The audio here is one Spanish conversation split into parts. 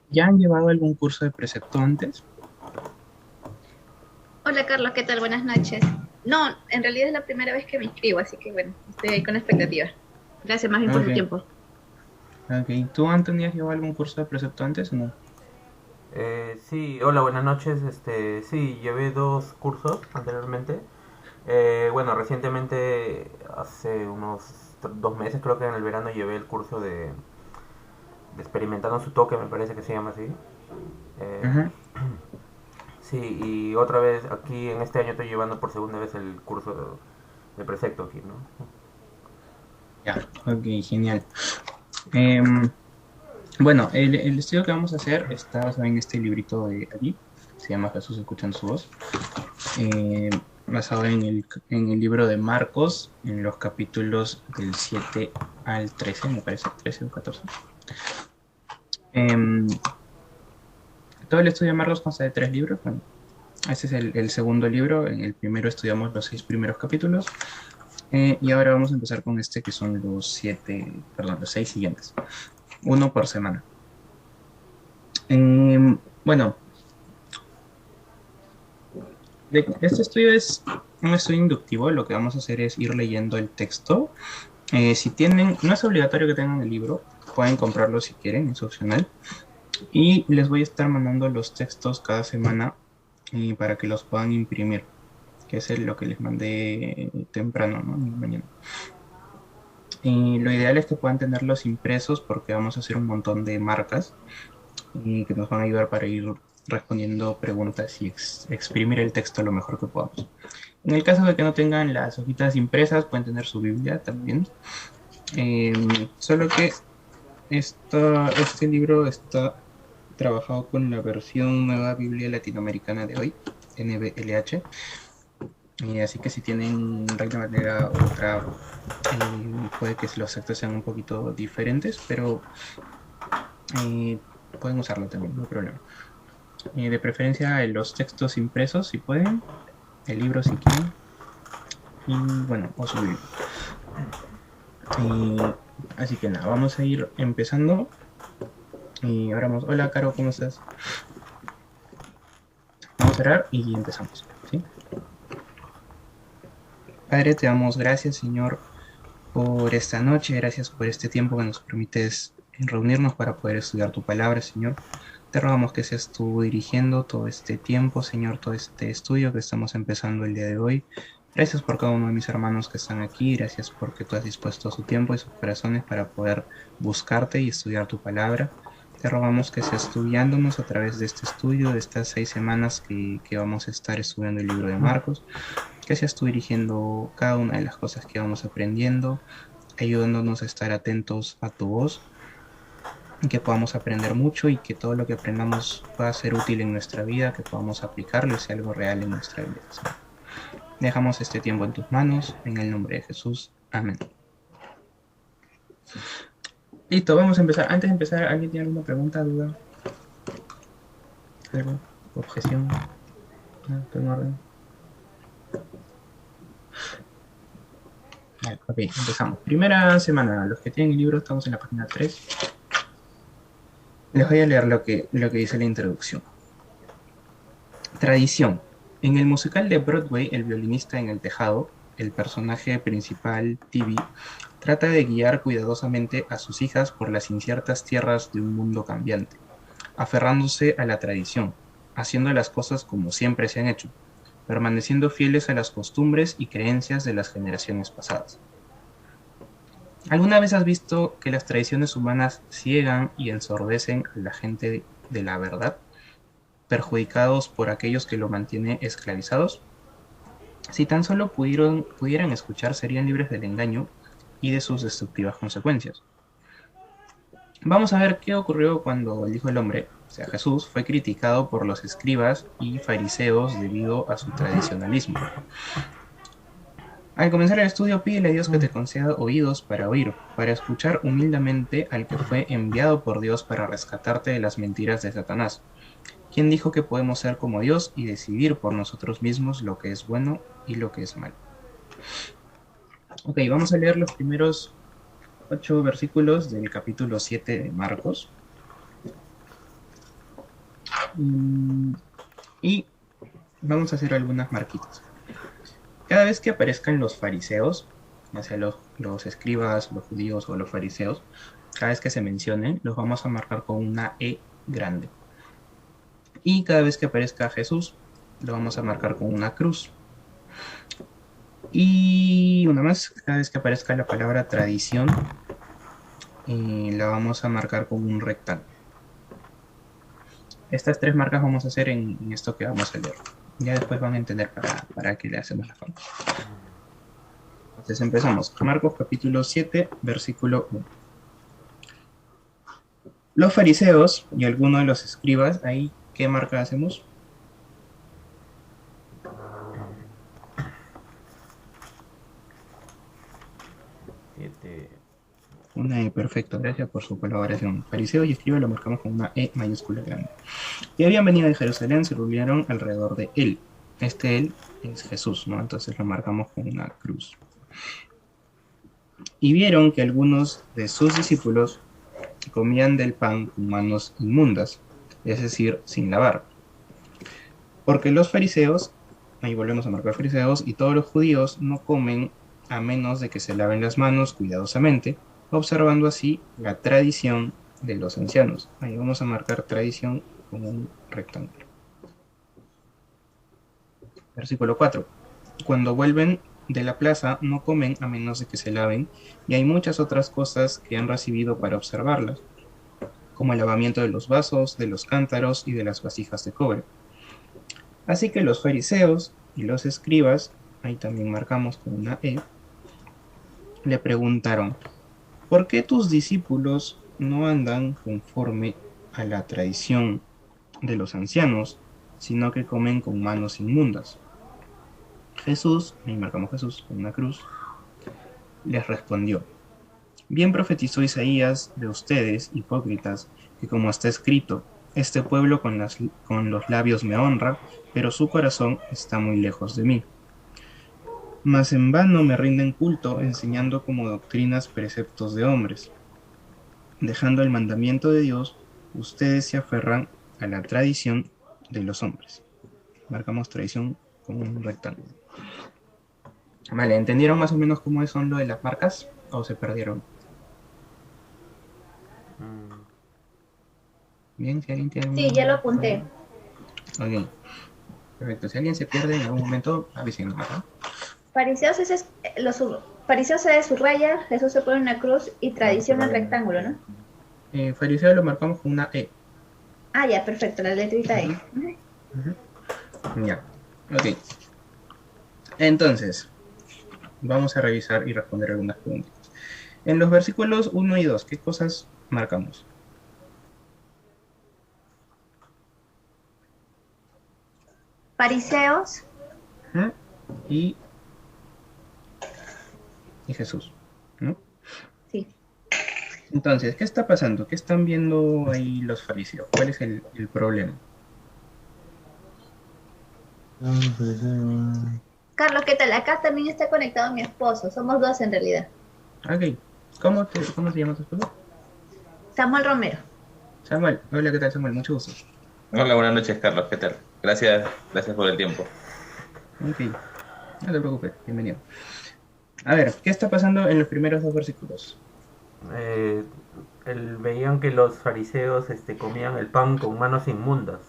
¿Ya han llevado algún curso de precepto antes? Hola Carlos, ¿qué tal? Buenas noches. No, en realidad es la primera vez que me inscribo, así que bueno, estoy ahí con expectativa. Gracias más bien por tu Ok, tiempo. ok. ¿Tú, Anthony, has llevado algún curso de precepto antes o no? Sí, hola, buenas noches. Sí, llevé dos cursos anteriormente. Bueno, recientemente, hace unos 2 meses, creo que en el verano llevé el curso de experimentando su toque, me parece que se llama así. Eh, Ajá. sí, y otra vez aquí en este año estoy llevando por segunda vez el curso de precepto aquí, ¿no? Ya, ok, genial. Em, bueno, el estudio que vamos a hacer está basado en este librito de allí, se llama Jesús escuchando su voz, basado en el libro de Marcos, en los capítulos del 7 al 13, me parece, 13 o 14. Em, Todo el estudio de Marcos consta de tres libros. Bueno, este es el segundo libro. En el primero estudiamos los seis primeros capítulos. Y ahora vamos a empezar con este que son los siete, perdón, los seis siguientes. Uno por semana. Bueno, este estudio es un estudio inductivo. Lo que vamos a hacer es ir leyendo el texto. Si tienen, no es obligatorio que tengan el libro. Pueden comprarlo si quieren, es opcional. Y les voy a estar mandando los textos cada semana para que los puedan imprimir, que es lo que les mandé temprano, ¿no? En la mañana. Y lo ideal es que puedan tenerlos impresos porque vamos a hacer un montón de marcas y que nos van a ayudar para ir respondiendo preguntas y exprimir el texto lo mejor que podamos. En el caso de que no tengan las hojitas impresas, pueden tener su Biblia también. Eh, Solo que este libro está trabajado con la versión Nueva Biblia Latinoamericana de hoy, NBLH. Así que si tienen Reina Valera u otra, puede que los actos sean un poquito diferentes, pero eh, pueden usarlo también, no hay problema. De preferencia los textos impresos si pueden, el libro si quieren, y bueno, o su Biblia. Y, así que nada, vamos a ir empezando. Y ahora vamos, hola Caro, ¿cómo estás? Vamos a orar y empezamos, ¿sí? Padre, te damos gracias, Señor, por esta noche, gracias por este tiempo que nos permites reunirnos para poder estudiar tu palabra, Señor. Te rogamos que seas tú dirigiendo todo este tiempo, Señor, todo este estudio que estamos empezando el día de hoy. Gracias por cada uno de mis hermanos que están aquí, gracias porque tú has dispuesto su tiempo y sus corazones para poder buscarte y estudiar tu palabra. Te rogamos que seas tú guiándonos a través de este estudio, de estas 6 semanas que vamos a estar estudiando el libro de Marcos, que seas tú dirigiendo cada una de las cosas que vamos aprendiendo, ayudándonos a estar atentos a tu voz, y que podamos aprender mucho y que todo lo que aprendamos pueda ser útil en nuestra vida, que podamos aplicarlo y sea algo real en nuestra vida, Señor. Dejamos este tiempo en tus manos, en el nombre de Jesús. Amén. Listo, vamos a empezar. Antes de empezar, ¿alguien tiene alguna pregunta, duda, algo, objeción? ¿No? ¿Todo en orden? Vale, ok, empezamos. Primera semana, los que tienen el libro, estamos en la página 3. Les voy a leer lo que dice la introducción. Tradición. En el musical de Broadway, El violinista en el tejado, el personaje principal, Tibi, trata de guiar cuidadosamente a sus hijas por las inciertas tierras de un mundo cambiante, aferrándose a la tradición, haciendo las cosas como siempre se han hecho, permaneciendo fieles a las costumbres y creencias de las generaciones pasadas. ¿Alguna vez has visto que las tradiciones humanas ciegan y ensordecen a la gente de la verdad, perjudicados por aquellos que lo mantienen esclavizados? Si tan solo pudieran escuchar, serían libres del engaño y de sus destructivas consecuencias. Vamos a ver qué ocurrió cuando el Hijo del Hombre, o sea Jesús, fue criticado por los escribas y fariseos debido a su tradicionalismo. Al comenzar el estudio, pídele a Dios que te conceda oídos para oír, para escuchar humildemente al que fue enviado por Dios para rescatarte de las mentiras de Satanás, quien dijo que podemos ser como Dios y decidir por nosotros mismos lo que es bueno y lo que es malo. Ok, vamos a leer los primeros 8 versículos del capítulo 7 de Marcos. Y vamos a hacer algunas marquitas. Cada vez que aparezcan los fariseos, ya sea los escribas, los judíos o los fariseos, cada vez que se mencionen, los vamos a marcar con una E grande. Y cada vez que aparezca Jesús, lo vamos a marcar con una cruz. Y una más, cada vez que aparezca la palabra tradición, la vamos a marcar con un rectángulo. Estas 3 marcas vamos a hacer en esto que vamos a leer. Ya después van a entender para qué le hacemos la forma. Entonces empezamos. Marcos capítulo 7, versículo 1. Los fariseos y algunos de los escribas, ahí, ¿qué marca hacemos? Una E, perfecto, gracias por su colaboración. Fariseo y escriba lo marcamos con una E mayúscula grande. Y habían venido de Jerusalén, se reunieron alrededor de él. Este él es Jesús, ¿no? Entonces lo marcamos con una cruz. Y vieron que algunos de sus discípulos comían del pan con manos inmundas, es decir, sin lavar. Porque los fariseos, ahí volvemos a marcar fariseos, y todos los judíos no comen a menos de que se laven las manos cuidadosamente, observando así la tradición de los ancianos. Ahí vamos a marcar tradición con un rectángulo. Versículo 4. Cuando vuelven de la plaza no comen a menos de que se laven, y hay muchas otras cosas que han recibido para observarlas, como el lavamiento de los vasos, de los cántaros y de las vasijas de cobre. Así que los fariseos y los escribas, ahí también marcamos con una E, le preguntaron: ¿por qué tus discípulos no andan conforme a la tradición de los ancianos, sino que comen con manos inmundas? Jesús, ahí marcamos Jesús con una cruz, les respondió: bien profetizó Isaías de ustedes, hipócritas, que como está escrito, este pueblo con los labios me honra, pero su corazón está muy lejos de mí. Mas en vano me rinden culto, enseñando como doctrinas preceptos de hombres. Dejando el mandamiento de Dios, ustedes se aferran a la tradición de los hombres. Marcamos tradición con un rectángulo. Vale, ¿entendieron más o menos cómo son lo de las marcas? ¿O se perdieron? Bien, si alguien tiene... Sí, ya lo apunté. Ok, perfecto. Si alguien se pierde en algún momento, avísenos, ¿no? Fariseos fariseos se subraya, Jesús se pone una cruz y tradición en rectángulo, ¿no? Fariseo lo marcamos con una E. Ah, ya, perfecto, la letrita E. Ya, ok. Entonces, vamos a revisar y responder algunas preguntas. En los versículos 1 y 2, ¿qué cosas marcamos? Fariseos. Y Jesús, ¿no? Sí. Entonces, ¿qué está pasando? ¿Qué están viendo ahí los fariseos? ¿Cuál es el problema? Carlos, ¿qué tal? Acá también está conectado mi esposo. Somos 2 en realidad. Ok. ¿Cómo se llama tu esposo? Samuel Romero. Samuel. Hola, ¿qué tal, Samuel? Mucho gusto. Hola, buenas noches, Carlos. ¿Qué tal? Gracias por el tiempo. Ok. No te preocupes. Bienvenido. A ver, ¿qué está pasando en los primeros 2 versículos? Veían que los fariseos comían el pan con manos inmundas,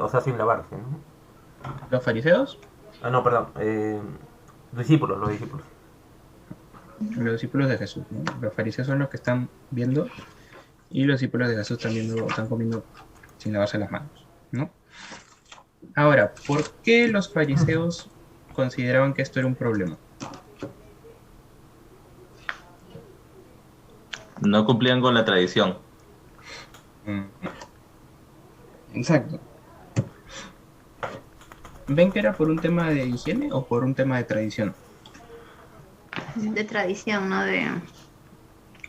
o sea, sin lavarse, ¿no? ¿Los fariseos? No, perdón, los discípulos. Los discípulos de Jesús, ¿no? Los fariseos son los que están viendo, y los discípulos de Jesús están comiendo sin lavarse las manos, ¿no? Ahora, ¿por qué los fariseos consideraban que esto era un problema? No cumplían con la tradición. Exacto. ¿Ven que era por un tema de higiene o por un tema de tradición? De tradición, no de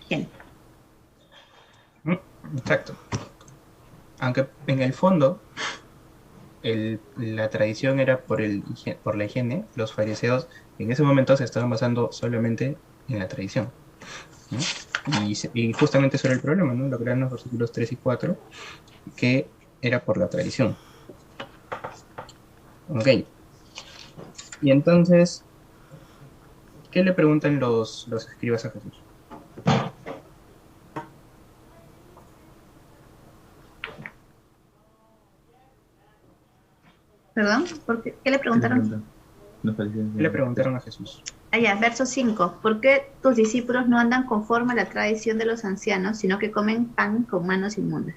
higiene. Exacto. Aunque en el fondo la tradición era por la higiene, los fariseos en ese momento se estaban basando solamente en la tradición, ¿no? Y justamente eso era el problema, ¿no? Lo que eran los versículos 3 y 4, que era por la tradición. Ok. Y entonces, ¿qué le preguntan los escribas a Jesús? ¿Perdón? ¿Qué le ¿Qué le preguntaron? preguntan? Los fariseos. ¿Qué le preguntaron a Jesús? Allá, verso 5. ¿Por qué tus discípulos no andan conforme a la tradición de los ancianos, sino que comen pan con manos inmundas?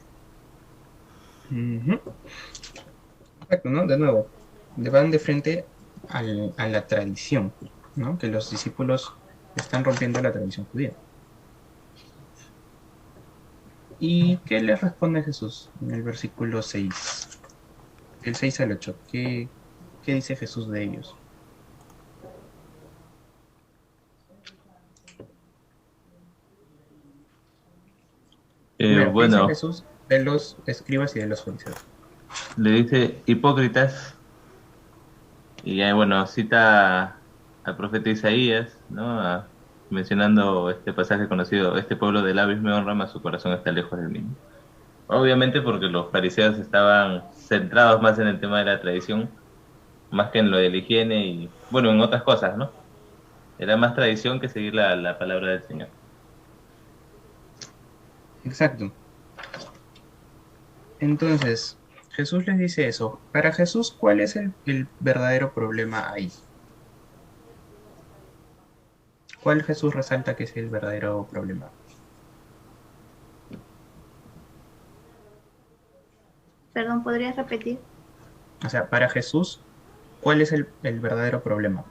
Ujú. Exacto, ¿no? De nuevo, le van de frente a la tradición, ¿no? Que los discípulos están rompiendo la tradición judía. ¿Y qué les responde Jesús en el versículo 6? Del 6 al 8. ¿Qué dice Jesús de ellos? Primero, ¿qué dice Bueno, Jesús de los escribas y de los fariseos? le dice hipócritas y ya, bueno, cita al profeta Isaías, ¿no? Mencionando este pasaje conocido: este pueblo de labios me honra, mas su corazón está lejos de mí. Obviamente porque los fariseos estaban centrados más en el tema de la tradición, más que en lo de la higiene y, bueno, en otras cosas, ¿no? Era más tradición que seguir la palabra del Señor. Exacto. Entonces, Jesús les dice eso. Para Jesús, ¿cuál es el verdadero problema ahí? ¿Cuál Jesús resalta que es el verdadero problema? Perdón, ¿podrías repetir? O sea, para Jesús, ¿cuál es el verdadero problema?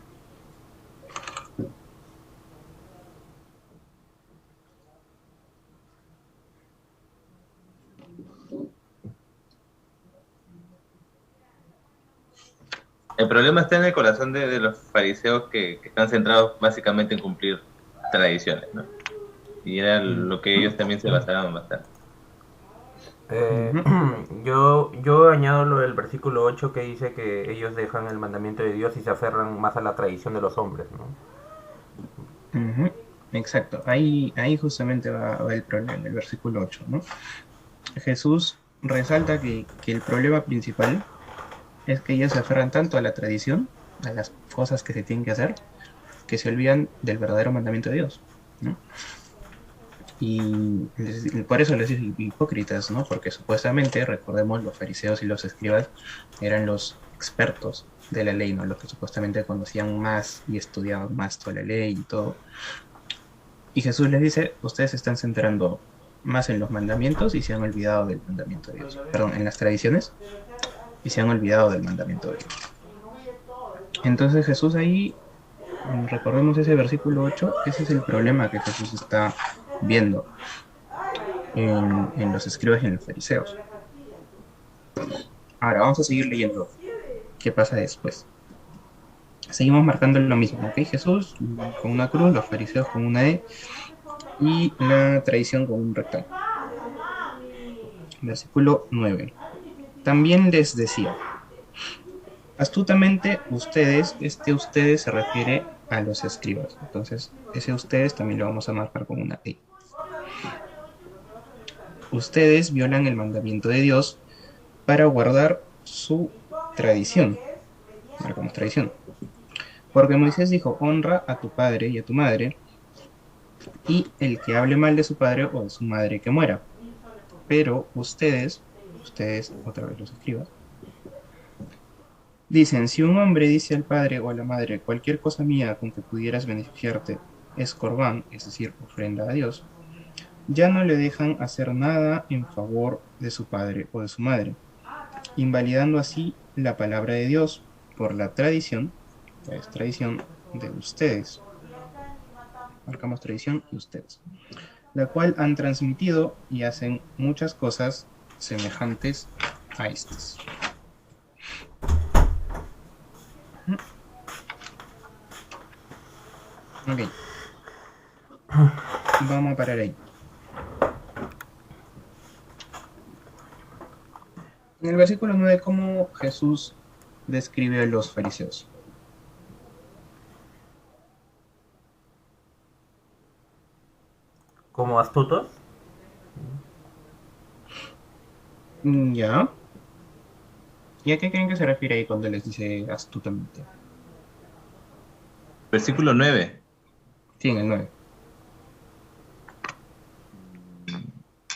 El problema está en el corazón de los fariseos que están centrados básicamente en cumplir tradiciones, ¿no? Y era Mm, lo que ellos también se basaban bastante. Eh, ujú, yo añado lo del versículo 8 que dice que ellos dejan el mandamiento de Dios y se aferran más a la tradición de los hombres, ¿no? ujú. Exacto. Ahí justamente va el problema, el versículo 8, ¿no? Jesús resalta que el problema principal es que ellos se aferran tanto a la tradición, a las cosas que se tienen que hacer, que se olvidan del verdadero mandamiento de Dios, ¿no? Y por eso les dice hipócritas, ¿no? Porque supuestamente, recordemos, los fariseos y los escribas eran los expertos de la ley, ¿no? Los que supuestamente conocían más y estudiaban más toda la ley y todo. Y Jesús les dice, ustedes se están centrando más en los mandamientos y se han olvidado del mandamiento de Dios. Perdón, en las tradiciones y se han olvidado del mandamiento de Dios. Entonces Jesús ahí, recordemos ese versículo 8, ese es el problema que Jesús está viendo en los escribas y en los fariseos. Ahora vamos a seguir leyendo qué pasa después. Seguimos marcando lo mismo, ¿ok? Jesús con una cruz, los fariseos con una E y la tradición con un rectángulo. Versículo 9. También les decía, astutamente ustedes, este ustedes se refiere a los escribas. Entonces, ese ustedes también lo vamos a marcar con una E. Ustedes violan el mandamiento de Dios para guardar su tradición. Marcamos tradición. Porque Moisés dijo, honra a tu padre y a tu madre, y el que hable mal de su padre o de su madre que muera. Pero ustedes, otra vez los escribas, dicen, si un hombre dice al padre o a la madre, cualquier cosa mía con que pudieras beneficiarte es corbán, es decir, ofrenda a Dios, ya no le dejan hacer nada en favor de su padre o de su madre, invalidando así la palabra de Dios por la tradición, es tradición de ustedes. Marcamos tradición y ustedes, la cual han transmitido y hacen muchas cosas semejantes a estas. Ok, vamos a parar ahí. En el versículo 9, ¿cómo Jesús describe a los fariseos? Como astutos. Ya. ¿Y a qué creen que se refiere ahí cuando les dice astutamente? Versículo 9. Sí, en el 9.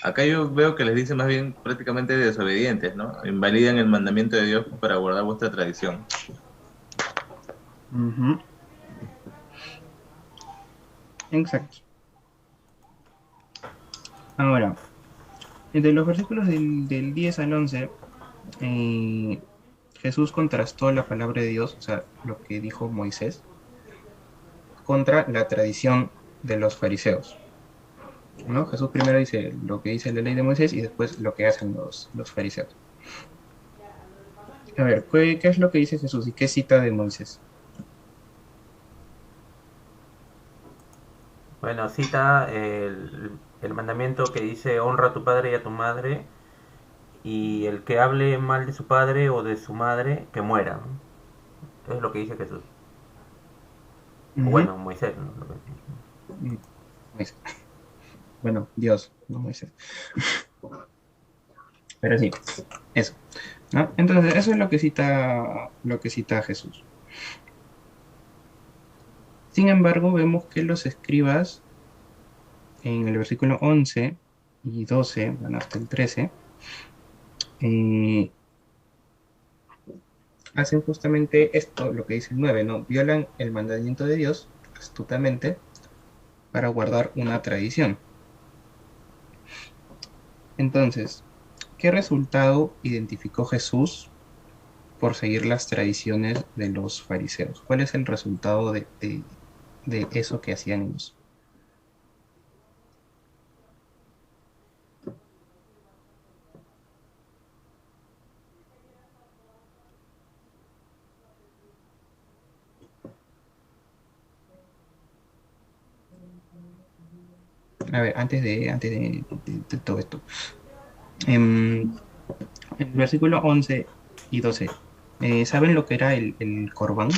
Acá yo veo que les dice más bien prácticamente desobedientes, ¿no? Invalidan el mandamiento de Dios para guardar vuestra tradición. Ujú, exacto. Ahora, entre los versículos del 10 al 11, eh, Jesús contrastó la palabra de Dios, o sea, lo que dijo Moisés, contra la tradición de los fariseos, ¿no? Jesús primero dice lo que dice la ley de Moisés y después lo que hacen los fariseos. A ver, ¿qué es lo que dice Jesús y qué cita de Moisés? Bueno, cita el mandamiento que dice honra a tu padre y a tu madre, y el que hable mal de su padre o de su madre, que muera, ¿no? Es lo que dice Jesús. O Ujú. bueno, Moisés, ¿no? Mm, Moisés. Bueno, Dios, no Moisés. Pero sí, eso, ¿no? Entonces, eso es lo que cita Jesús. Sin embargo, vemos que los escribas en el versículo 11 y 12, bueno, hasta el 13, eh, hacen justamente esto, lo que dice el 9, ¿no? Violan el mandamiento de Dios astutamente para guardar una tradición. Entonces, ¿qué resultado identificó Jesús por seguir las tradiciones de los fariseos? ¿Cuál es el resultado de eso que hacían ellos? A ver, antes de todo esto. En el versículo 11 y 12, ¿saben lo que era el corbán?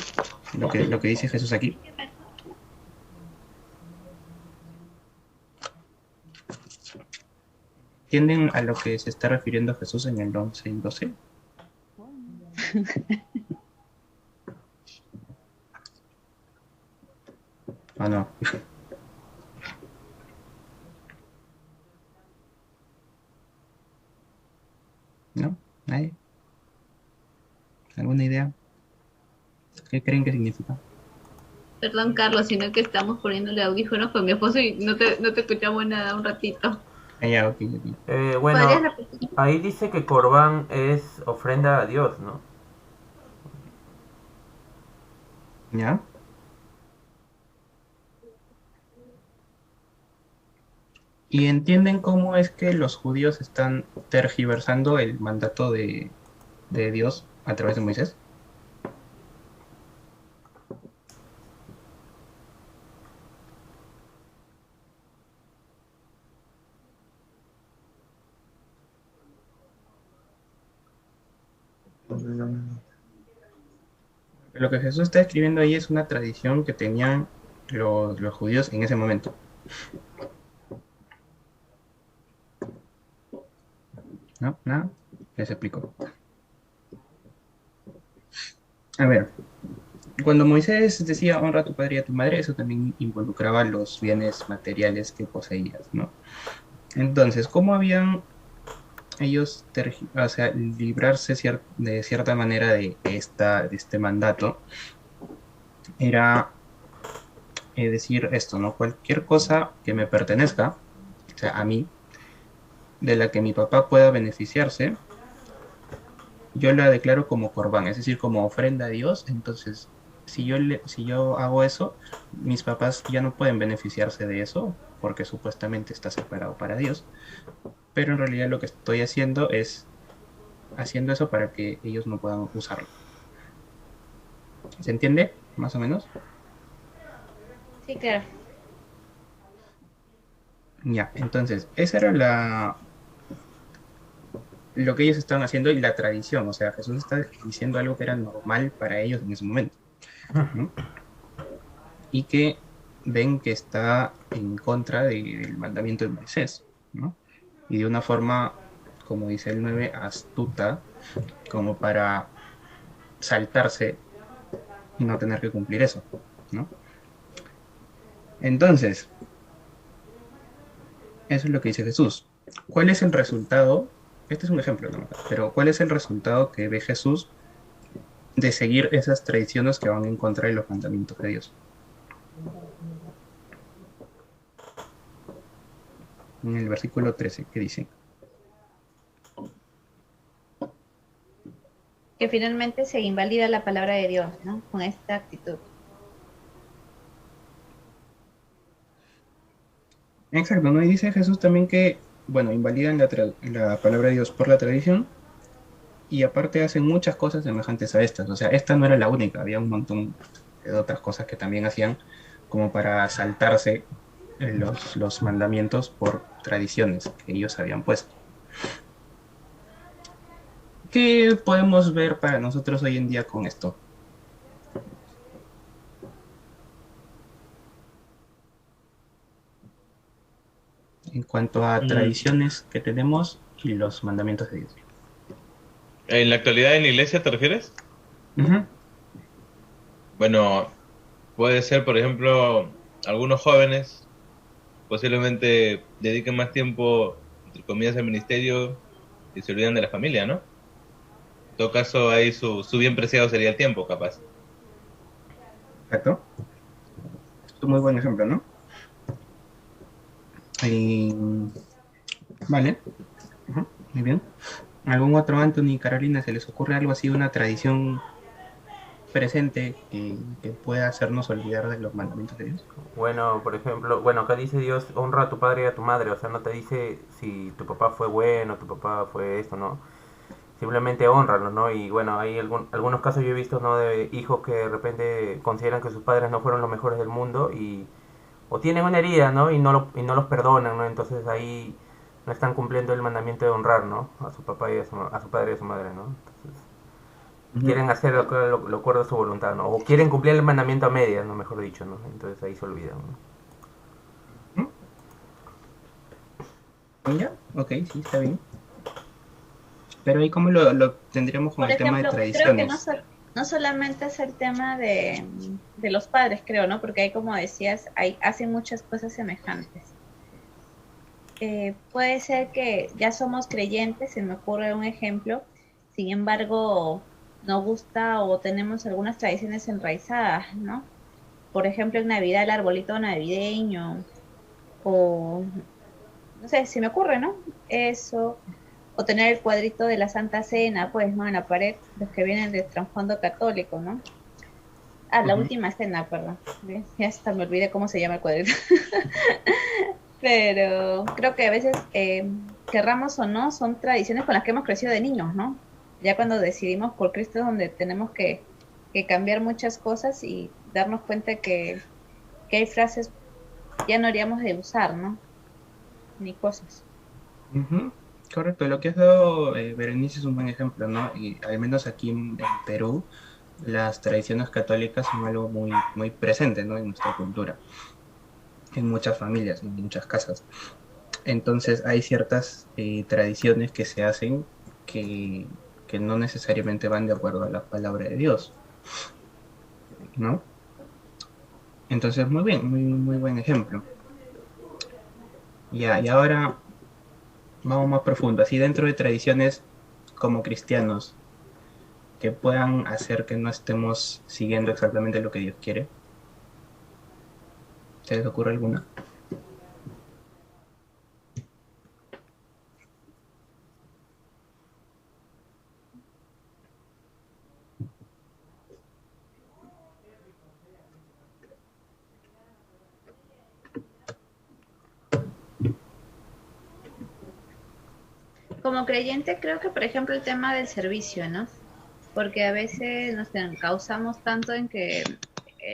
Lo que dice Jesús aquí. ¿Entienden a lo que se está refiriendo Jesús en el 11 y 12? ¿O no? ¿No? ¿Nadie? ¿Alguna idea? ¿Qué creen que significa? Perdón, Carlos, sino que estamos poniéndole audífonos con mi esposo y no te escuchamos nada un ratito. Ah, ya, ok, ok. ¿Podrías Bueno, repetir? ahí dice que Corbán es ofrenda a Dios, ¿no? ¿Ya? ¿Y entienden cómo es que los judíos están tergiversando el mandato de Dios a través de Moisés? Lo que Jesús está escribiendo ahí es una tradición que tenían los judíos en ese momento. ¿No? ¿Nada? Les explico. A ver, cuando Moisés decía honra a tu padre y a tu madre, eso también involucraba los bienes materiales que poseías, ¿no? Entonces, ¿cómo habían ellos, o sea, librarse de cierta manera de este mandato? Era decir esto, ¿no? Cualquier cosa que me pertenezca, o sea, a mí, de la que mi papá pueda beneficiarse, yo la declaro como corbán, es decir, como ofrenda a Dios. Entonces, si yo hago eso, mis papás ya no pueden beneficiarse de eso, porque supuestamente está separado para Dios, pero en realidad lo que estoy haciendo es haciendo eso para que ellos no puedan usarlo. ¿Se entiende? Más o menos. Sí, claro. Ya, entonces, esa era lo que ellos estaban haciendo y la tradición. O sea, Jesús está diciendo algo que era normal para ellos en ese momento, ¿no? Y que ven que está en contra del mandamiento de Moisés, ¿no? Y de una forma como dice el 9, astuta, como para saltarse y no tener que cumplir eso, ¿no? Entonces, eso es lo que dice Jesús. ¿Cuál es el resultado? Este es un ejemplo, ¿no? Pero ¿cuál es el resultado que ve Jesús de seguir esas tradiciones que van en contra de los mandamientos de Dios? En el versículo 13, ¿qué dice? Que finalmente se invalida la palabra de Dios, ¿no? Con esta actitud. Exacto, ¿no? Y dice Jesús también que, bueno, invalidan la palabra de Dios por la tradición y aparte hacen muchas cosas semejantes a estas. O sea, esta no era la única, había un montón de otras cosas que también hacían como para saltarse los mandamientos por tradiciones que ellos habían puesto. ¿Qué podemos ver para nosotros hoy en día con esto? En cuanto a tradiciones que tenemos y los mandamientos de Dios. ¿En la actualidad en la iglesia te refieres? Uh-huh. Bueno, puede ser, por ejemplo, algunos jóvenes posiblemente dediquen más tiempo, entre comillas, al ministerio y se olvidan de la familia, ¿no? En todo caso, ahí su bien preciado sería el tiempo, capaz. Exacto. Es un muy buen ejemplo, ¿no? Y... Vale. Uh-huh. Muy bien. ¿Algún otro, Anthony y Carolina, se les ocurre algo así, una tradición presente que pueda hacernos olvidar de los mandamientos de Dios? Bueno, por ejemplo, bueno, acá dice Dios, honra a tu padre y a tu madre, o sea, no te dice si tu papá fue bueno, tu papá fue esto, ¿no? Simplemente honralo, ¿no? Y bueno, hay algunos casos yo he visto, ¿no? De hijos que de repente consideran que sus padres no fueron los mejores del mundo y o tienen una herida, ¿no? Y no los perdonan, ¿no? Entonces ahí no están cumpliendo el mandamiento de honrar, ¿no? A su papá y a su padre y a su madre, ¿no? Entonces, quieren hacer lo acuerdo a su voluntad, ¿no? O quieren cumplir el mandamiento a medias, ¿no? Mejor dicho, ¿no? Entonces ahí se olvidan, ¿no? ¿Ya? Ok, sí, está bien. Pero ahí cómo lo tendríamos con Por el tema de ejemplo, creo que tradiciones. no solamente es el tema de los padres, creo, ¿no? Porque ahí, como decías, hacen muchas cosas semejantes. Puede ser que ya somos creyentes, se me ocurre un ejemplo, sin embargo, nos gusta o tenemos algunas tradiciones enraizadas, ¿no? Por ejemplo, en Navidad el arbolito navideño, o no sé, se me ocurre, ¿no? Eso, o tener el cuadrito de la Santa Cena, pues, ¿no? En la pared, los que vienen de trasfondo católico, ¿no? Ah, la última cena, perdón. Ya hasta me olvidé cómo se llama el cuadrito. Pero creo que a veces, querramos o no, son tradiciones con las que hemos crecido de niños, ¿no? Ya cuando decidimos por Cristo es donde tenemos que cambiar muchas cosas y darnos cuenta que hay frases ya no haríamos de usar, ¿no? Ni cosas. Uh-huh. Correcto, lo que has dado, Berenice, es un buen ejemplo, ¿no? Y al menos aquí en Perú, las tradiciones católicas son algo muy, muy presente, ¿no? En nuestra cultura, en muchas familias, en muchas casas. Entonces hay ciertas tradiciones que se hacen que no necesariamente van de acuerdo a la palabra de Dios, ¿no? Entonces, muy bien, muy, muy buen ejemplo. Ya, y ahora vamos más profundo, así dentro de tradiciones como cristianos que puedan hacer que no estemos siguiendo exactamente lo que Dios quiere. ¿Se les ocurre alguna? Como creyente creo que, por ejemplo, el tema del servicio, ¿no? Porque a veces nos encauzamos tanto en que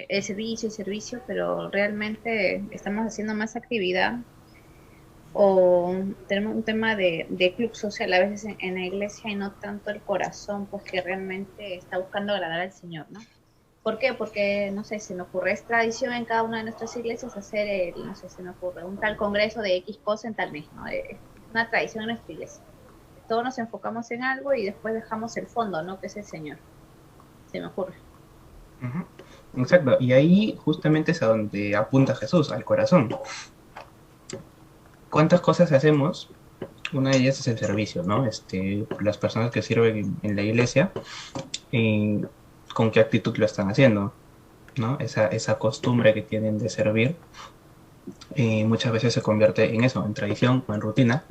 el servicio, pero realmente estamos haciendo más actividad o tenemos un tema de club social a veces en la iglesia y no tanto el corazón, pues que realmente está buscando agradar al Señor, ¿no? ¿Por qué? Porque, no sé, se me ocurre, es tradición en cada una de nuestras iglesias hacer, no sé, se me ocurre un tal congreso de X cosa en tal mes, ¿no? Es una tradición en nuestra iglesia. todos nos enfocamos en algo y después dejamos el fondo, ¿no? Que es el Señor. Se me ocurre. Ujú. Exacto, y ahí justamente es a donde apunta Jesús, al corazón. ¿Cuántas cosas hacemos? Una de ellas es el servicio, ¿no? Las personas que sirven en la iglesia, eh, ¿con qué actitud lo están haciendo? ¿No? Esa costumbre que tienen de servir, muchas veces se convierte en eso, en tradición o en rutina,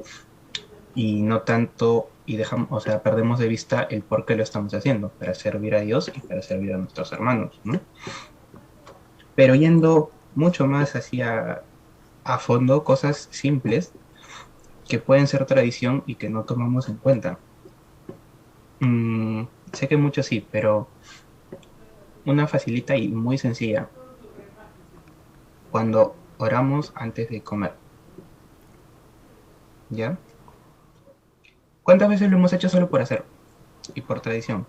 y no tanto, y dejamos, o sea, perdemos de vista el por qué lo estamos haciendo, para servir a Dios y para servir a nuestros hermanos, ¿no? Pero yendo mucho más hacia a fondo, cosas simples que pueden ser tradición y que no tomamos en cuenta. Sé que muchos sí, pero una facilita y muy sencilla, cuando oramos antes de comer, ¿ya? ¿Cuántas veces lo hemos hecho solo por hacer y por tradición?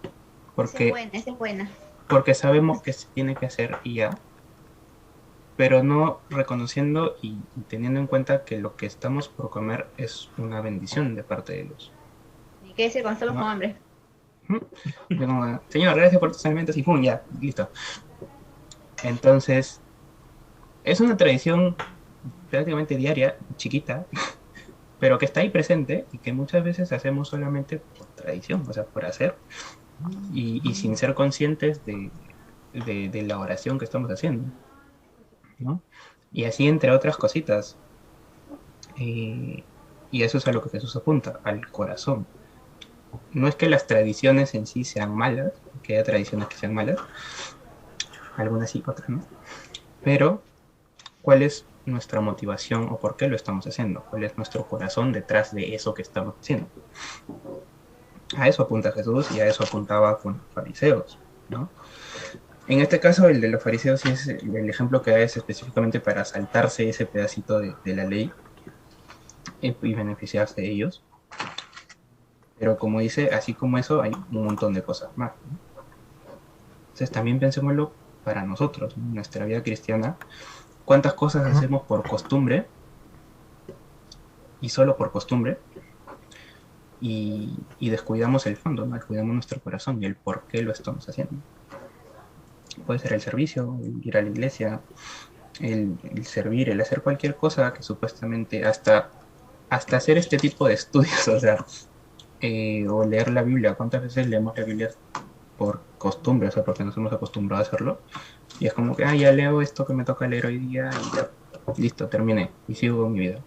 Porque, Esa es buena. porque sabemos que se tiene que hacer y ya, pero no reconociendo y teniendo en cuenta que lo que estamos por comer es una bendición de parte de Dios. ¿Y qué decir cuando estamos No. con hambre? Yo como, Señor, gracias por tus alimentos y ¡pum! Ya, listo. Entonces, es una tradición prácticamente diaria, chiquita, pero que está ahí presente y que muchas veces hacemos solamente por tradición, o sea, por hacer, y sin ser conscientes de la oración que estamos haciendo, ¿no? Y así entre otras cositas. Y eso es a lo que Jesús apunta, al corazón. No es que las tradiciones en sí sean malas, que haya tradiciones que sean malas, algunas sí, otras no, pero ¿cuál es nuestra motivación o por qué lo estamos haciendo? ¿Cuál es nuestro corazón detrás de eso que estamos haciendo? A eso apunta Jesús y a eso apuntaba con los fariseos, ¿no? En este caso, el de los fariseos sí es el ejemplo que da es específicamente para saltarse ese pedacito de la ley y beneficiarse de ellos. Pero como dice, así como eso, hay un montón de cosas más, ¿no? Entonces también pensémoslo para nosotros, ¿no? En nuestra vida cristiana, ¿cuántas cosas hacemos por costumbre y solo por costumbre? Y descuidamos el fondo, ¿no? Descuidamos nuestro corazón y el por qué lo estamos haciendo. Puede ser el servicio, el ir a la iglesia, el servir, el hacer cualquier cosa que supuestamente hasta hacer este tipo de estudios, o sea, o leer la Biblia. ¿Cuántas veces leemos la Biblia por costumbre? O sea, porque nos hemos acostumbrado a hacerlo. Y es como que, ya leo esto que me toca leer hoy día y ya, listo, terminé y sigo con mi vida.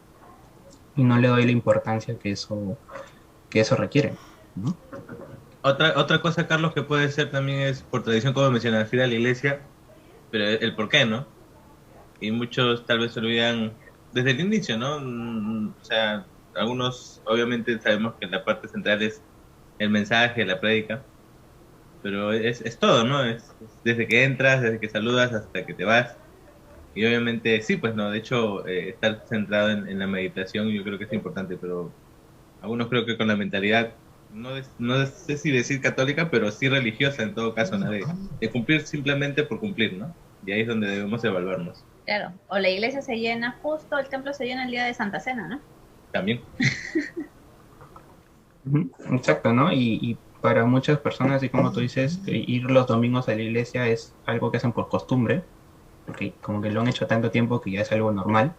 Y no le doy la importancia que eso requiere, ¿no? Otra cosa, Carlos, que puede ser también es por tradición, como mencionas, ir a la iglesia, pero el por qué, ¿no? Y muchos tal vez se olvidan desde el inicio, ¿no? O sea, algunos obviamente sabemos que la parte central es el mensaje, la prédica, pero es todo, ¿no? Es desde que entras, desde que saludas hasta que te vas. Y obviamente sí, pues no, de hecho estar centrado en la meditación yo creo que es importante, pero algunos creo que con la mentalidad, no sé si decir católica, pero sí religiosa en todo caso, ¿no? De cumplir simplemente por cumplir, ¿no? Y ahí es donde debemos evaluarnos. Claro, o la iglesia se llena justo, el templo se llena el día de Santa Cena, ¿no? También. Exacto, ¿no? Y para muchas personas, así como tú dices, ir los domingos a la iglesia es algo que hacen por costumbre, porque como que lo han hecho tanto tiempo que ya es algo normal,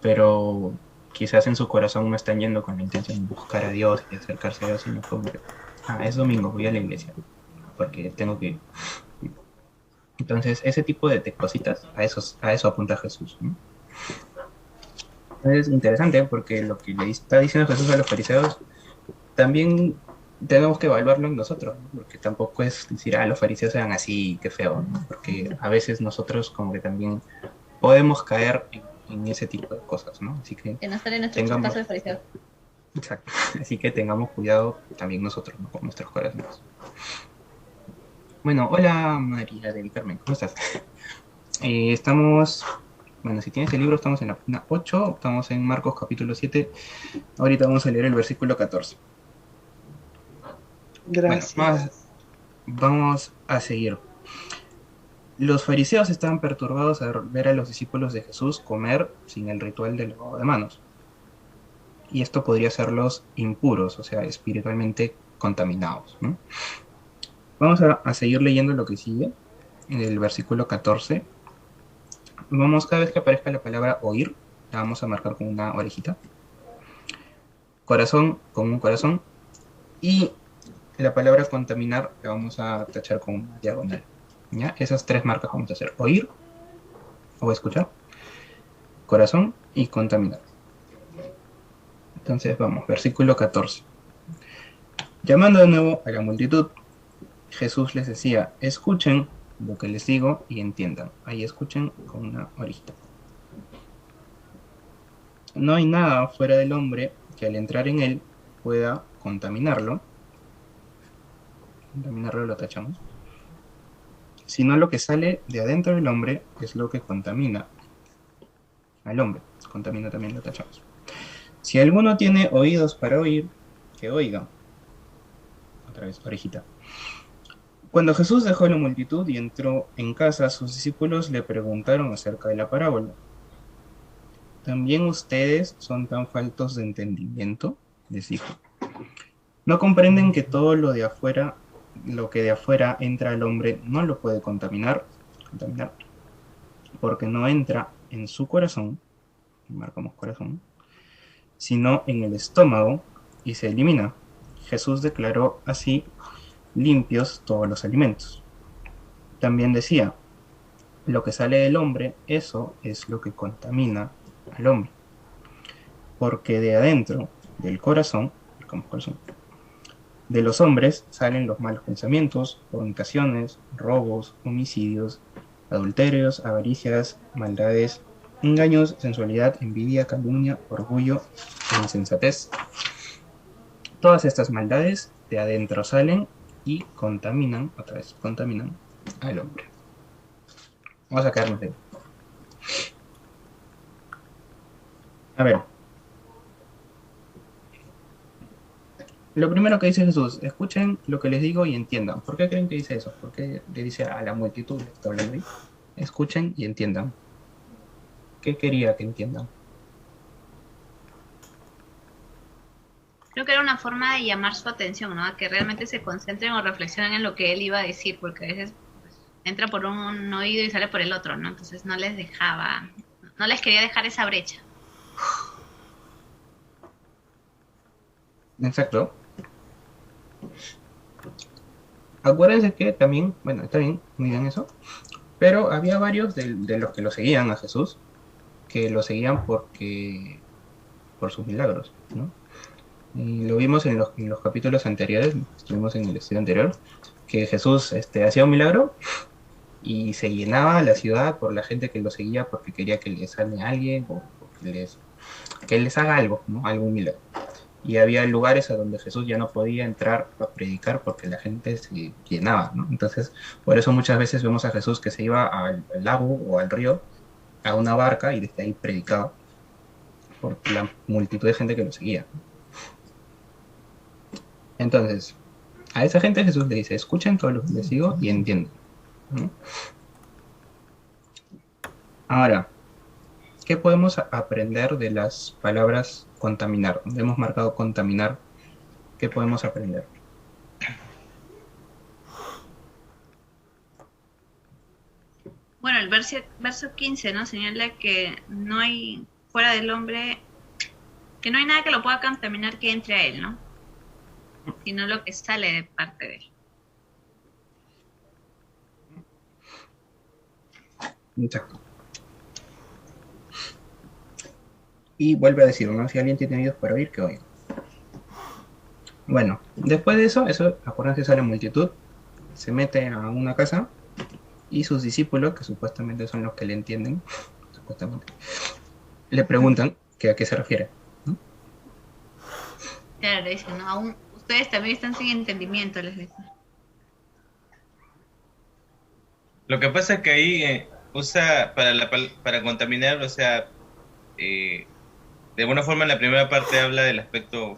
pero quizás en su corazón no están yendo con la intención de buscar a Dios y acercarse a Dios, sino como que, es domingo, voy a la iglesia, porque tengo que ir. Entonces, ese tipo de cositas, a eso apunta Jesús, ¿no? Es interesante porque lo que le está diciendo Jesús a los fariseos también tenemos que evaluarlo en nosotros, ¿no? Porque tampoco es decir, los fariseos eran así, qué feo, ¿no? Porque a veces nosotros como que también podemos caer en ese tipo de cosas, ¿no? Así que no sale nuestro caso de fariseo. Exacto, así que tengamos cuidado también nosotros, ¿no? Con nuestros corazones. Bueno, hola María del Carmen, ¿cómo estás? Estamos, bueno, si tienes el libro, estamos en la página 8, estamos en Marcos capítulo 7, ahorita vamos a leer el versículo 14. Gracias. Bueno, vamos a seguir. Los fariseos estaban perturbados al ver a los discípulos de Jesús comer sin el ritual del lavado de manos. y esto podría hacerlos impuros, o sea, espiritualmente contaminados, ¿no? Vamos a seguir leyendo lo que sigue, en el versículo 14. Vamos, cada vez que aparezca la palabra oír, la vamos a marcar con una orejita. Corazón con un corazón. Y la palabra contaminar la vamos a tachar con una diagonal. ¿Ya? Esas tres marcas vamos a hacer: oír o escuchar, corazón y contaminar. Entonces vamos, versículo 14. Llamando de nuevo a la multitud, Jesús les decía: escuchen lo que les digo y entiendan. Ahí escuchen con una orejita. No hay nada fuera del hombre que al entrar en él pueda contaminarlo. Contaminarlo lo tachamos. Sino lo que sale de adentro del hombre es lo que contamina al hombre. Contamina también lo tachamos. Si alguno tiene oídos para oír, que oiga. Otra vez, orejita. Cuando Jesús dejó la multitud y entró en casa, sus discípulos le preguntaron acerca de la parábola. ¿También ustedes son tan faltos de entendimiento?, les dijo. ¿No comprenden que todo lo que de afuera entra al hombre no lo puede contaminar, porque no entra en su corazón, marcamos corazón, sino en el estómago y se elimina? Jesús declaró así limpios todos los alimentos. También decía: lo que sale del hombre, eso es lo que contamina al hombre, porque de adentro del corazón, de los hombres salen los malos pensamientos, fornicaciones, robos, homicidios, adulterios, avaricias, maldades, engaños, sensualidad, envidia, calumnia, orgullo e insensatez. Todas estas maldades de adentro salen y contaminan al hombre. Vamos a quedarnos ahí. A ver. Lo primero que dice Jesús: escuchen lo que les digo y entiendan. ¿Por qué creen que dice eso? ¿Por qué le dice a la multitud, le está hablando ahí? Escuchen y entiendan. ¿Qué quería que entiendan? Creo que era una forma de llamar su atención, ¿no? A que realmente se concentren o reflexionen en lo que él iba a decir, porque a veces pues, entra por un oído y sale por el otro, ¿no? Entonces no les quería dejar esa brecha. Exacto. Acuérdense que también, bueno, está bien, muy bien eso, pero había varios de los que lo seguían a Jesús, que lo seguían por sus milagros, ¿no? Y lo vimos en los capítulos anteriores, estuvimos en el estudio anterior, que Jesús hacía un milagro y se llenaba la ciudad por la gente que lo seguía porque quería que le sane a alguien o que les haga algo, ¿no? Algún milagro. Y había lugares a donde Jesús ya no podía entrar a predicar porque la gente se llenaba, ¿no? Entonces, por eso muchas veces vemos a Jesús que se iba al lago o al río, a una barca, y desde ahí predicaba por la multitud de gente que lo seguía. Entonces, a esa gente Jesús le dice: escuchen todo lo que les digo y entiendan, ¿no? Ahora, ¿qué podemos aprender de las palabras contaminar? Donde hemos marcado contaminar, ¿qué podemos aprender? Bueno, el verso 15, ¿no? Señala que no hay fuera del hombre, que no hay nada que lo pueda contaminar que entre a él, ¿no? Sino lo que sale de parte de él. Exacto. Y vuelve a decir, ¿no? Si alguien tiene oídos para oír, que oiga. Bueno, después de eso, acuérdense, sale multitud, se mete a una casa y sus discípulos, que supuestamente son los que le entienden, supuestamente, le preguntan que a qué se refiere, ¿no? Claro, le dicen, ¿no? Aún ustedes también están sin entendimiento, les dicen. Lo que pasa es que ahí usa para contaminar, o sea, de alguna forma en la primera parte habla del aspecto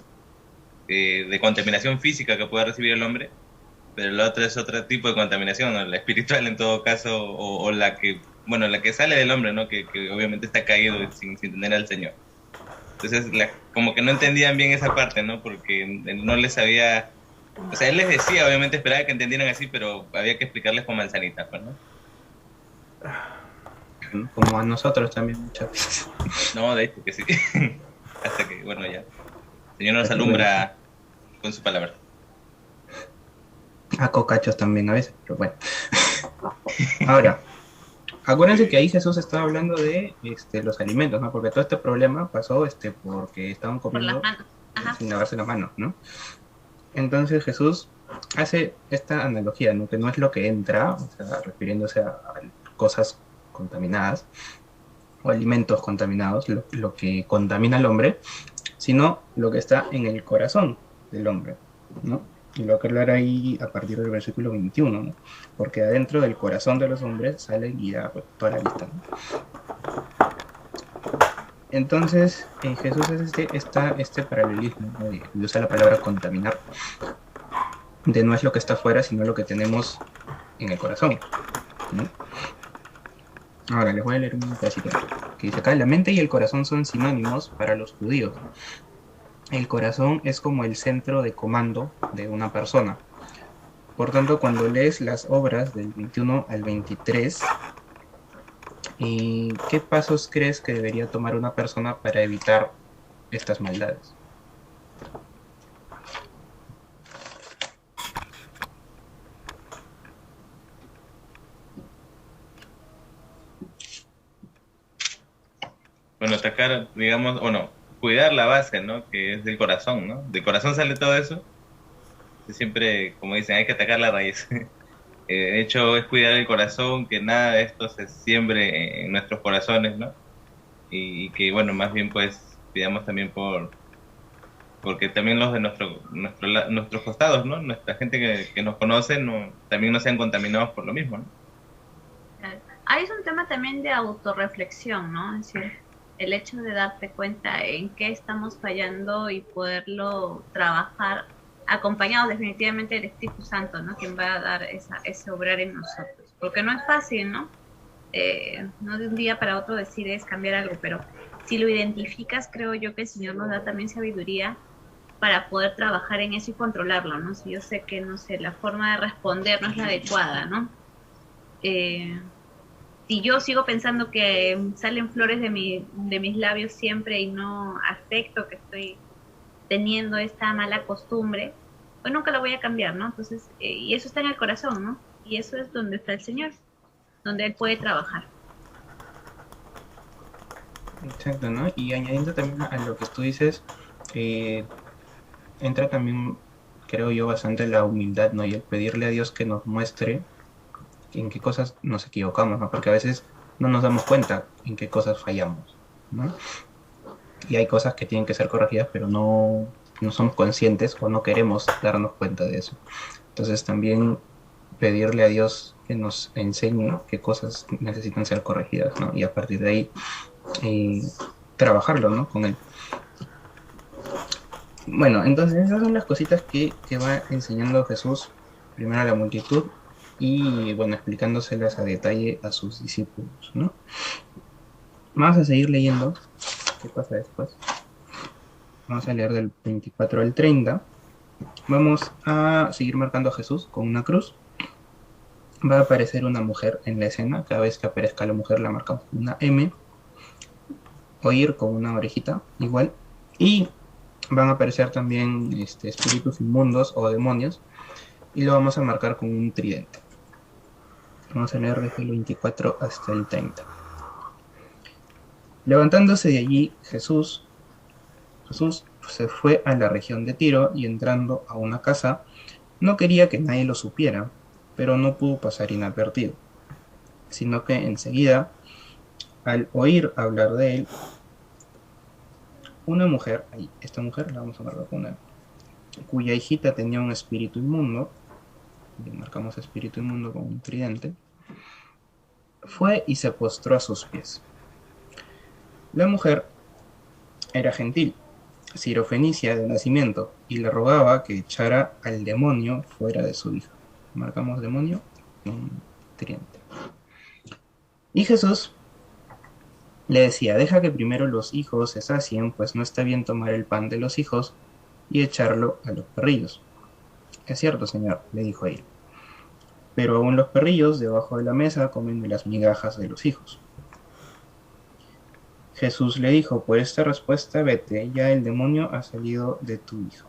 de contaminación física que puede recibir el hombre, pero la otra es otro tipo de contaminación, ¿no? La espiritual en todo caso, o la que sale del hombre, ¿no? Que obviamente está caído sin tener al Señor. Entonces, como que no entendían bien esa parte, ¿no? Porque él no les había... O sea, él les decía, obviamente esperaba que entendieran así, pero había que explicarles con manzanitas, pues, ¿no? ¿no? Como a nosotros también muchas veces. No, de hecho que sí. Hasta que, bueno, ya. El Señor nos Hasta que, alumbra con su palabra. a cocachos también a veces, pero bueno. Ahora, acuérdense que ahí Jesús estaba hablando de los alimentos, ¿no? Porque todo este problema pasó porque estaban Por las comiendo manos. Ajá. sin lavarse las manos, ¿no? Entonces Jesús hace esta analogía, ¿no? Que no es lo que entra, o sea, refiriéndose a cosas contaminadas o alimentos contaminados, lo que contamina al hombre, sino lo que está en el corazón del hombre, ¿no? Y lo que aclara ahí a partir del versículo 21, ¿no? Porque adentro del corazón de los hombres sale y da pues, toda la lista, ¿no? Entonces, Jesús es este paralelismo, ¿no? Y usa la palabra contaminar, de no es lo que está afuera, sino lo que tenemos en el corazón, ¿no? Ahora les voy a leer un pedacito que dice acá: la mente y el corazón son sinónimos para los judíos. El corazón es como el centro de comando de una persona. Por tanto, cuando lees las obras del 21 al 23, ¿qué pasos crees que debería tomar una persona para evitar estas maldades? Bueno, atacar, digamos, o no, cuidar la base, ¿no? Que es del corazón, ¿no? Del corazón sale todo eso. Siempre, como dicen, hay que atacar la raíz. De hecho, es cuidar el corazón, que nada de esto se siembre en nuestros corazones, ¿no? Y que, bueno, más bien, pues, pidamos también porque también los de nuestros costados, ¿no? Nuestra gente que nos conoce también no sean contaminados por lo mismo, ¿no? Ahí es un tema también de autorreflexión, ¿no? Es decir, el hecho de darte cuenta en qué estamos fallando y poderlo trabajar acompañado definitivamente del Espíritu Santo, ¿no? Quien va a dar ese obrar en nosotros. Porque no es fácil, ¿no? No de un día para otro decides cambiar algo, pero si lo identificas, creo yo que el Señor nos da también sabiduría para poder trabajar en eso y controlarlo, ¿no? Si yo sé que, no sé, la forma de responder no es la adecuada, ¿no? Si yo sigo pensando que salen flores de mis labios siempre y no acepto que estoy teniendo esta mala costumbre, pues nunca lo voy a cambiar, ¿no? Entonces, y eso está en el corazón, ¿no? Y eso es donde está el Señor, donde Él puede trabajar. Exacto, ¿no? Y añadiendo también a lo que tú dices, entra también, creo yo, bastante la humildad, ¿no? Y el pedirle a Dios que nos muestre en qué cosas nos equivocamos, ¿no? Porque a veces no nos damos cuenta en qué cosas fallamos, ¿no? Y hay cosas que tienen que ser corregidas, pero no somos conscientes o no queremos darnos cuenta de eso. Entonces también pedirle a Dios que nos enseñe qué cosas necesitan ser corregidas, ¿no? Y a partir de ahí trabajarlo, ¿no? Con Él. Bueno, entonces esas son las cositas que va enseñando Jesús primero a la multitud y, bueno, explicándoselas a detalle a sus discípulos, ¿no? Vamos a seguir leyendo. ¿Qué pasa después? Vamos a leer del 24 al 30. Vamos a seguir marcando a Jesús con una cruz. Va a aparecer una mujer en la escena. Cada vez que aparezca la mujer la marcamos con una M. Oír con una orejita igual. Y van a aparecer también espíritus inmundos o demonios. Y lo vamos a marcar con un tridente. Vamos a leer desde el 24 hasta el 30. Levantándose de allí, Jesús se fue a la región de Tiro y entrando a una casa, no quería que nadie lo supiera, pero no pudo pasar inadvertido, sino que enseguida, al oír hablar de él, una mujer, esta mujer la vamos a marcar con una, cuya hijita tenía un espíritu inmundo, le marcamos espíritu inmundo con un tridente, fue y se postró a sus pies. La mujer era gentil, sirofenicia de nacimiento, y le rogaba que echara al demonio fuera de su hija. Marcamos demonio con tridente. Y Jesús, Le decía, deja que primero los hijos se sacien, pues no está bien tomar el pan de los hijos y echarlo a los perrillos. Es cierto, señor, le dijo ella, pero aún los perrillos debajo de la mesa comen de las migajas de los hijos. Jesús le dijo, por esta respuesta vete, ya el demonio ha salido de tu hijo.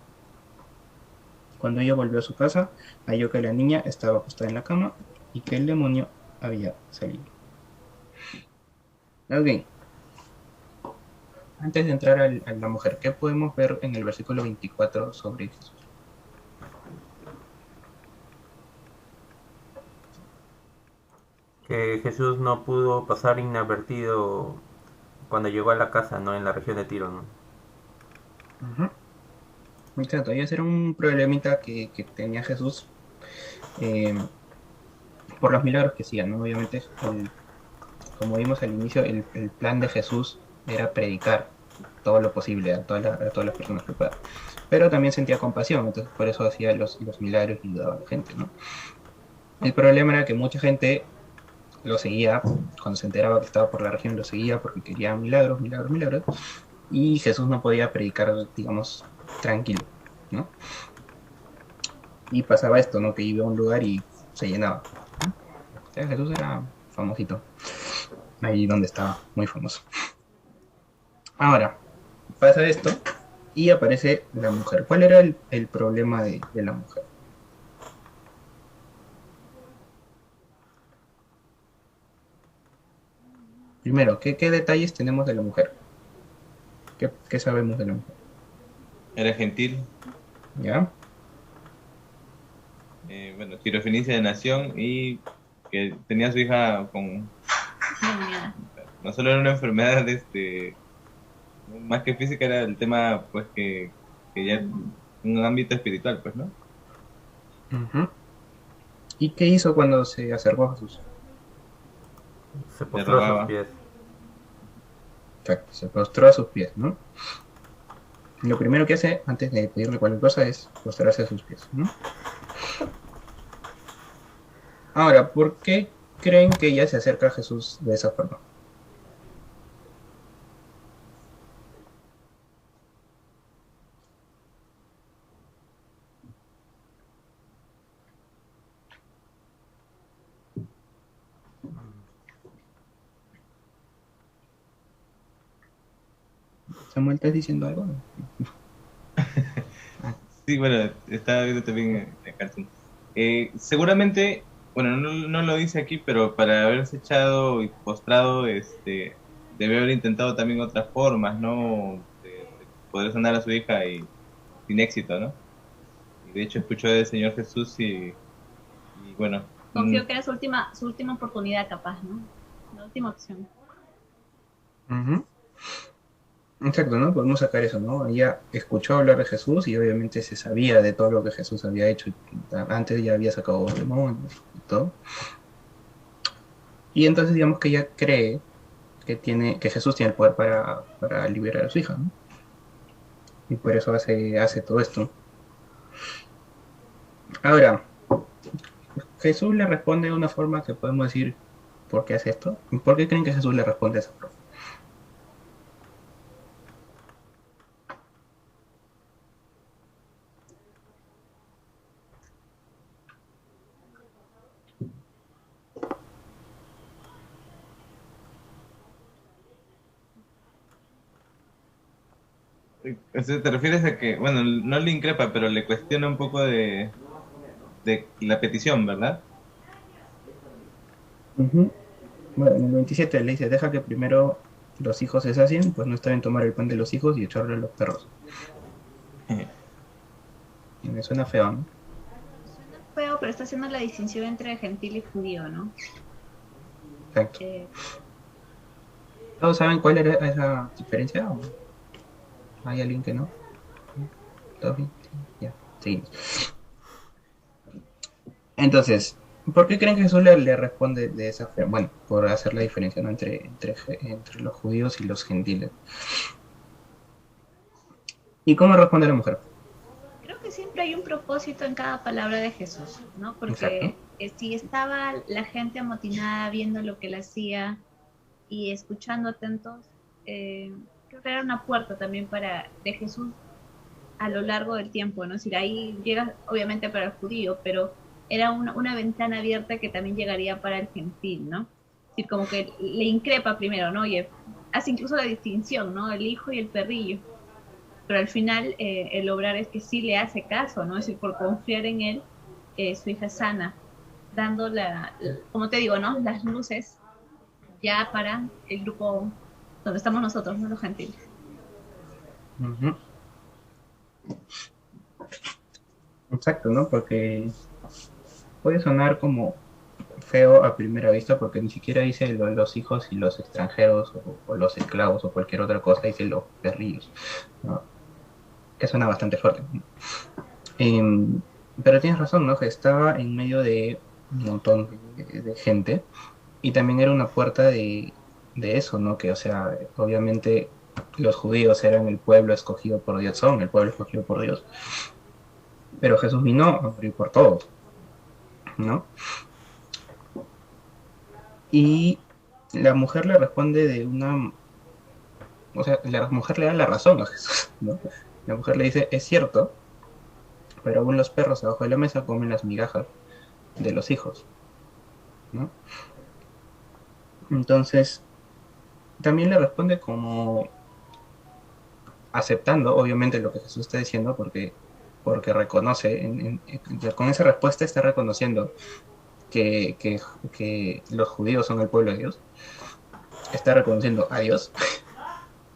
Cuando ella volvió a su casa, halló que la niña estaba acostada en la cama y que el demonio había salido. Ok, antes de entrar a la mujer, ¿qué podemos ver en el versículo 24 sobre Jesús? Que Jesús no pudo pasar inadvertido cuando llegó a la casa, ¿no? En la región de Tiro, ¿no? Ujú. Exacto, y ese era un problemita que tenía Jesús eh, por los milagros que hacía, ¿no? Obviamente, como vimos al inicio, el plan de Jesús era predicar todo lo posible a todas las personas que pueda. Pero también sentía compasión, entonces por eso hacía los milagros y ayudaba a la gente, ¿no? El problema era que mucha gente lo seguía, cuando se enteraba que estaba por la región, lo seguía porque quería milagros, milagros, milagros, y Jesús no podía predicar, digamos, tranquilo, ¿no? Y pasaba esto, ¿no? Que iba a un lugar y se llenaba. O sea, Jesús era famosito, ahí donde estaba, muy famoso. Ahora, pasa esto y aparece la mujer. ¿Cuál era el problema de la mujer? Primero, ¿qué detalles tenemos de la mujer? ¿Qué sabemos de la mujer? Era gentil, ¿Ya? bueno, sirofenicia de nación y que tenía a su hija con, Niña. no solo era una enfermedad, más que física era el tema, pues que ya un ámbito espiritual, pues, ¿no? Ujú. ¿Y qué hizo cuando se acercó a Jesús? Se Le postró a sus rogaba. pies. Exacto, se postró a sus pies, ¿no? Lo primero que hace antes de pedirle cualquier cosa es postrarse a sus pies, ¿no? Ahora, ¿por qué creen que ella se acerca a Jesús de esa forma? ¿Samuel, estás diciendo algo? Sí, bueno, estaba viendo también el cartoon. Seguramente, bueno, no lo dice aquí, pero para haberse echado y postrado, debe haber intentado también otras formas, ¿no? De poder sanar a su hija y sin éxito, ¿no? Y de hecho escuchó del Señor Jesús y bueno, Confío que era su última oportunidad, capaz, ¿no? La última opción. Ujú. Exacto, ¿no? Podemos sacar eso, ¿no? Ella escuchó hablar de Jesús y obviamente se sabía de todo lo que Jesús había hecho. Antes ya había sacado demonios y todo. Y entonces digamos que ella cree que Jesús tiene el poder para liberar a su hija, ¿no? Y por eso hace todo esto. Ahora, Jesús le responde de una forma que podemos decir, ¿por qué hace esto? ¿Por qué creen que Jesús le responde de esa forma? o sea, te refieres a que, bueno, no le increpa, pero le cuestiona un poco de la petición, ¿verdad? Ujú. Bueno, en el 27 le dice, deja que primero los hijos se sacien, pues no está bien tomar el pan de los hijos y echarle a los perros. Y me suena feo, ¿no? Suena feo, pero está haciendo la distinción entre gentil y judío, ¿no? Exacto. Eh, ¿Todos saben cuál era esa diferencia? ¿O hay alguien que no? ¿Todos bien? Sí, ya, seguimos. Entonces, ¿por qué creen que Jesús le responde de esa forma? Bueno, por hacer la diferencia, ¿no? Entre los judíos y los gentiles. ¿Y cómo responde la mujer? Creo que siempre hay un propósito en cada palabra de Jesús, ¿no? Porque Exacto. si estaba la gente amotinada viendo lo que él hacía, y escuchando atentos, creo que era una puerta también de Jesús a lo largo del tiempo, ¿no? Es decir, ahí llega obviamente para el judío, pero era una ventana abierta que también llegaría para el gentil, ¿no? Es decir, como que le increpa primero, ¿no? Oye, hace incluso la distinción, ¿no? El hijo y el perrillo. Pero al final el obrar es que sí le hace caso, ¿no? Es decir, por confiar en él, su hija sana, dando como te digo, ¿no? Las luces ya para el grupo donde estamos nosotros, ¿no? Los gentiles. Ujú. Exacto, ¿no? Porque puede sonar como feo a primera vista porque ni siquiera dice los hijos y los extranjeros o los esclavos o cualquier otra cosa, dice los perrillos, ¿no? Que suena bastante fuerte. Em, pero tienes razón, ¿no? Que estaba en medio de un montón de gente y también era una puerta de eso, ¿no? Que, o sea, obviamente los judíos eran el pueblo escogido por Dios, son el pueblo escogido por Dios, pero Jesús vino a morir por todos, ¿no? Y la mujer le responde o sea, la mujer le da la razón a Jesús, ¿no? La mujer le dice, es cierto, pero aún los perros abajo de la mesa comen las migajas de los hijos, ¿no? Entonces, también le responde como aceptando, obviamente, lo que Jesús está diciendo, porque reconoce, con esa respuesta está reconociendo que, que, que los judíos son el pueblo de Dios, está reconociendo a Dios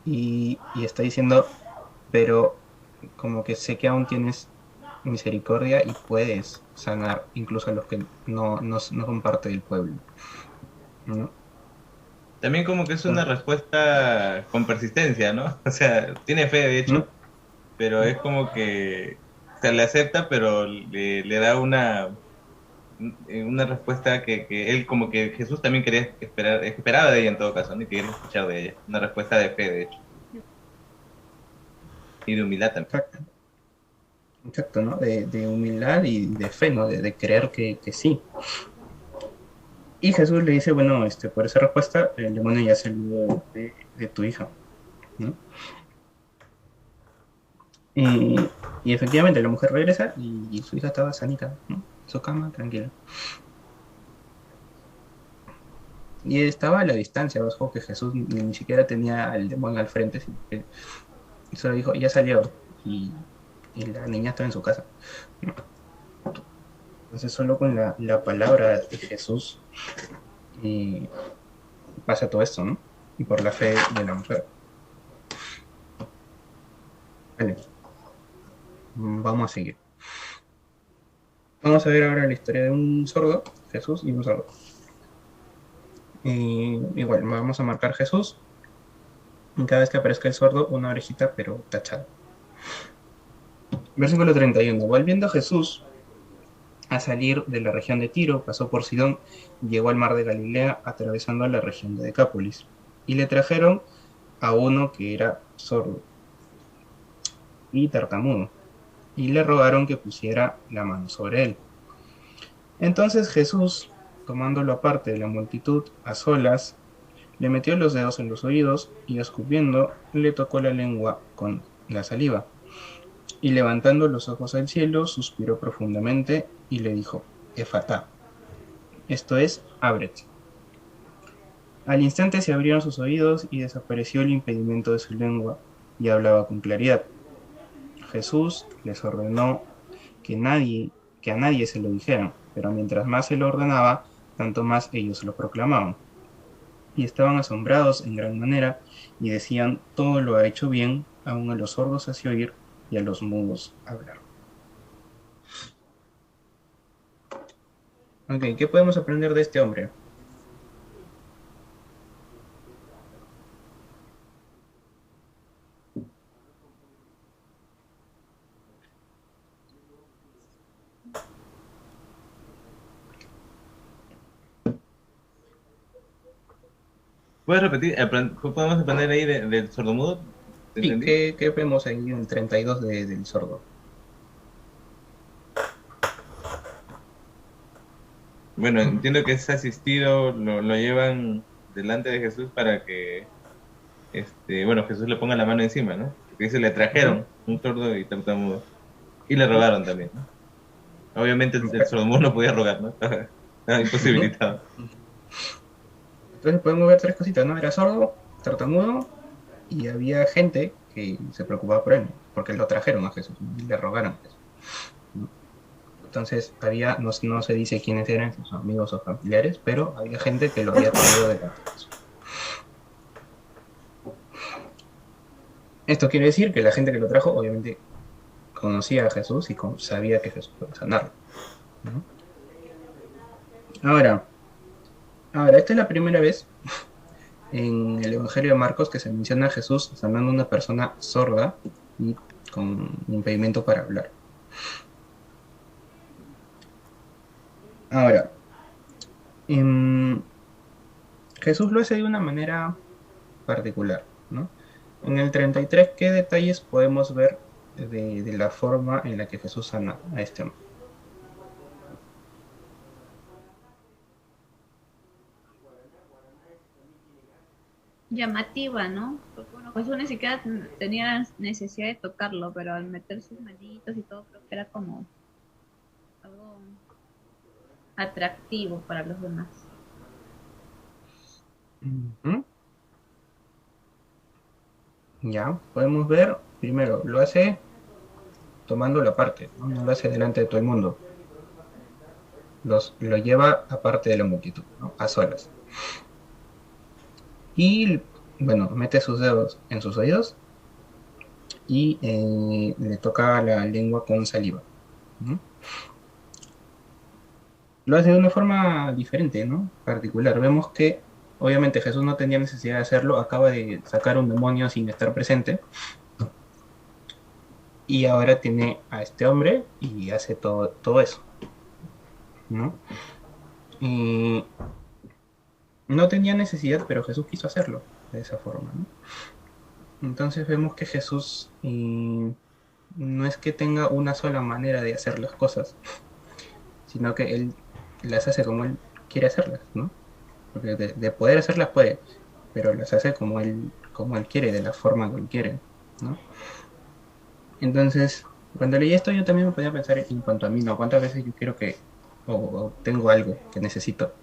y está diciendo, pero como que sé que aún tienes misericordia y puedes sanar incluso a los que no son parte del pueblo, ¿no? También como que es una respuesta con persistencia, ¿no? O sea, tiene fe de hecho, pero es como que se le acepta, pero le da una respuesta que él como que Jesús también esperaba de ella en todo caso, ¿no? Y quería escuchar de ella. Una respuesta de fe, de hecho. Y de humildad también. Exacto, exacto, ¿no? De humildad y de fe, ¿no? De creer que sí. Y Jesús le dice, bueno, por esa respuesta, el demonio ya salió de tu hija, ¿no? Y, y efectivamente la mujer regresa y su hija estaba sanita, ¿no? En su cama, tranquila. Y estaba a la distancia, ojo, que Jesús ni siquiera tenía al demonio al frente, sino que solo dijo, ya salió, y, y la niña estaba en su casa, ¿no? Entonces solo con la palabra de Jesús pasa todo esto, ¿no? Y por la fe de la mujer. Vale, vamos a seguir. Vamos a ver ahora la historia de un sordo, Jesús y un sordo. Y igual, vamos a marcar Jesús. Y cada vez que aparezca el sordo, una orejita, pero tachada. Versículo 31. Volviendo Jesús a salir de la región de Tiro, pasó por Sidón, llegó al mar de Galilea, atravesando la región de Decápolis. Y le trajeron a uno que era sordo y tartamudo, y le rogaron que pusiera la mano sobre él. Entonces Jesús, tomándolo aparte de la multitud, a solas, le metió los dedos en los oídos y escupiendo le tocó la lengua con la saliva. Y levantando los ojos al cielo, suspiró profundamente y le dijo, Efatá, esto es, ábrete. Al instante se abrieron sus oídos y desapareció el impedimento de su lengua y hablaba con claridad. Jesús les ordenó que a nadie se lo dijeran, pero mientras más se lo ordenaba, tanto más ellos lo proclamaban. Y estaban asombrados en gran manera, y decían, todo lo ha hecho bien, aun a los sordos hace oír, y a los mudos hablar. Ok, ¿qué podemos aprender de este hombre? ¿Puedes repetir? ¿Podemos aprender ahí del sordomudo? ¿Te Sí, entendí? ¿qué vemos ahí en el 32 del sordo? Bueno, entiendo que es asistido, lo llevan delante de Jesús para que, bueno, Jesús le ponga la mano encima, ¿no? Porque dice, le trajeron un sordo y tartamudo. Y le rogaron también, ¿no? Obviamente el sordomudo no podía rogar, ¿no? Estaba imposibilitado. Entonces podemos ver tres cositas, ¿no? Era sordo, tartamudo, y había gente que se preocupaba por él, porque lo trajeron a Jesús y le rogaron a Jesús. Entonces había, no se dice quiénes eran, sus amigos o familiares, pero había gente que lo había traído delante de Jesús. Esto quiere decir que la gente que lo trajo, obviamente, conocía a Jesús y sabía que Jesús podía sanarlo, ¿no? Ahora, esta es la primera vez en el Evangelio de Marcos que se menciona a Jesús sanando a una persona sorda y con impedimento para hablar. Ahora, Jesús lo hace de una manera particular, ¿no? En el 33, ¿qué detalles podemos ver de la forma en la que Jesús sana a este hombre? Llamativa, ¿no? Porque bueno, Jesús ni siquiera tenía necesidad de tocarlo, pero al meter sus manitos y todo, creo que era como algo atractivo para los demás. Ya, podemos ver, primero, lo hace tomando la parte, ¿no? No lo hace delante de todo el mundo. Lo lleva aparte de la multitud, ¿no? A solas. Y, bueno, mete sus dedos en sus oídos y le toca la lengua con saliva, ¿no? Lo hace de una forma diferente, ¿no? Particular. Vemos que, obviamente, Jesús no tenía necesidad de hacerlo, acaba de sacar un demonio sin estar presente. Y ahora tiene a este hombre y hace todo eso, ¿no? Y no tenía necesidad, pero Jesús quiso hacerlo de esa forma, ¿no? Entonces vemos que Jesús no es que tenga una sola manera de hacer las cosas, sino que Él las hace como Él quiere hacerlas, ¿no? Porque de poder hacerlas puede, pero las hace como Él quiere, de la forma que Él quiere, ¿no? Entonces, cuando leí esto yo también me podía pensar en cuanto a mí, ¿no? ¿Cuántas veces yo quiero o tengo algo que necesito?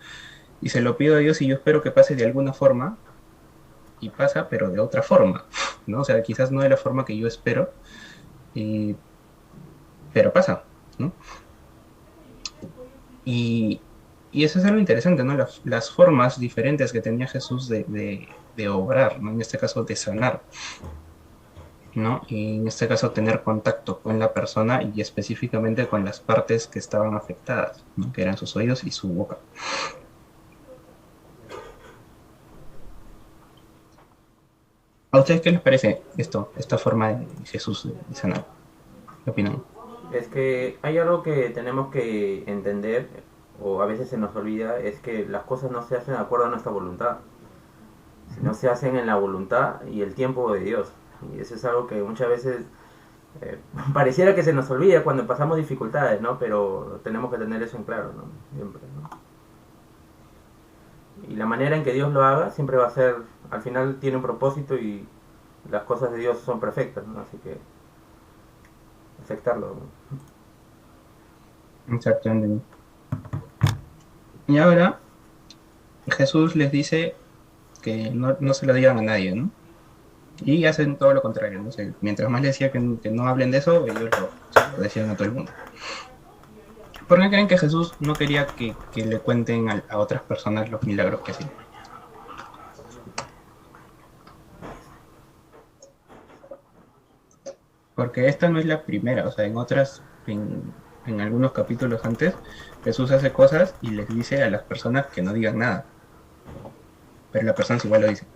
Y se lo pido a Dios y yo espero que pase de alguna forma, y pasa, pero de otra forma, ¿no? O sea, quizás no de la forma que yo espero, pero pasa, ¿no? Y eso es algo interesante, ¿no? Las formas diferentes que tenía Jesús de obrar, ¿no? En este caso de sanar, ¿no? Y en este caso tener contacto con la persona y específicamente con las partes que estaban afectadas, ¿no? Que eran sus oídos y su boca. ¿A ustedes qué les parece esta forma de Jesús de sanar? ¿Qué opinan? Es que hay algo que tenemos que entender, o a veces se nos olvida, es que las cosas no se hacen de acuerdo a nuestra voluntad, sino se hacen en la voluntad y el tiempo de Dios. Y eso es algo que muchas veces pareciera que se nos olvida cuando pasamos dificultades, ¿no? Pero tenemos que tener eso en claro, ¿no? Siempre, ¿no? Y la manera en que Dios lo haga siempre va a ser, al final tiene un propósito y las cosas de Dios son perfectas, ¿no? Así que aceptarlo, ¿no? Exactamente. Y ahora Jesús les dice que no se lo digan a nadie, ¿no? Y hacen todo lo contrario, ¿no? O sea, mientras más les decía que no hablen de eso, ellos lo decían a todo el mundo. ¿Por qué creen que Jesús no quería que le cuenten a otras personas los milagros que hacía? Porque esta no es la primera, o sea, en algunos capítulos antes, Jesús hace cosas y les dice a las personas que no digan nada. Pero las personas igual lo dicen.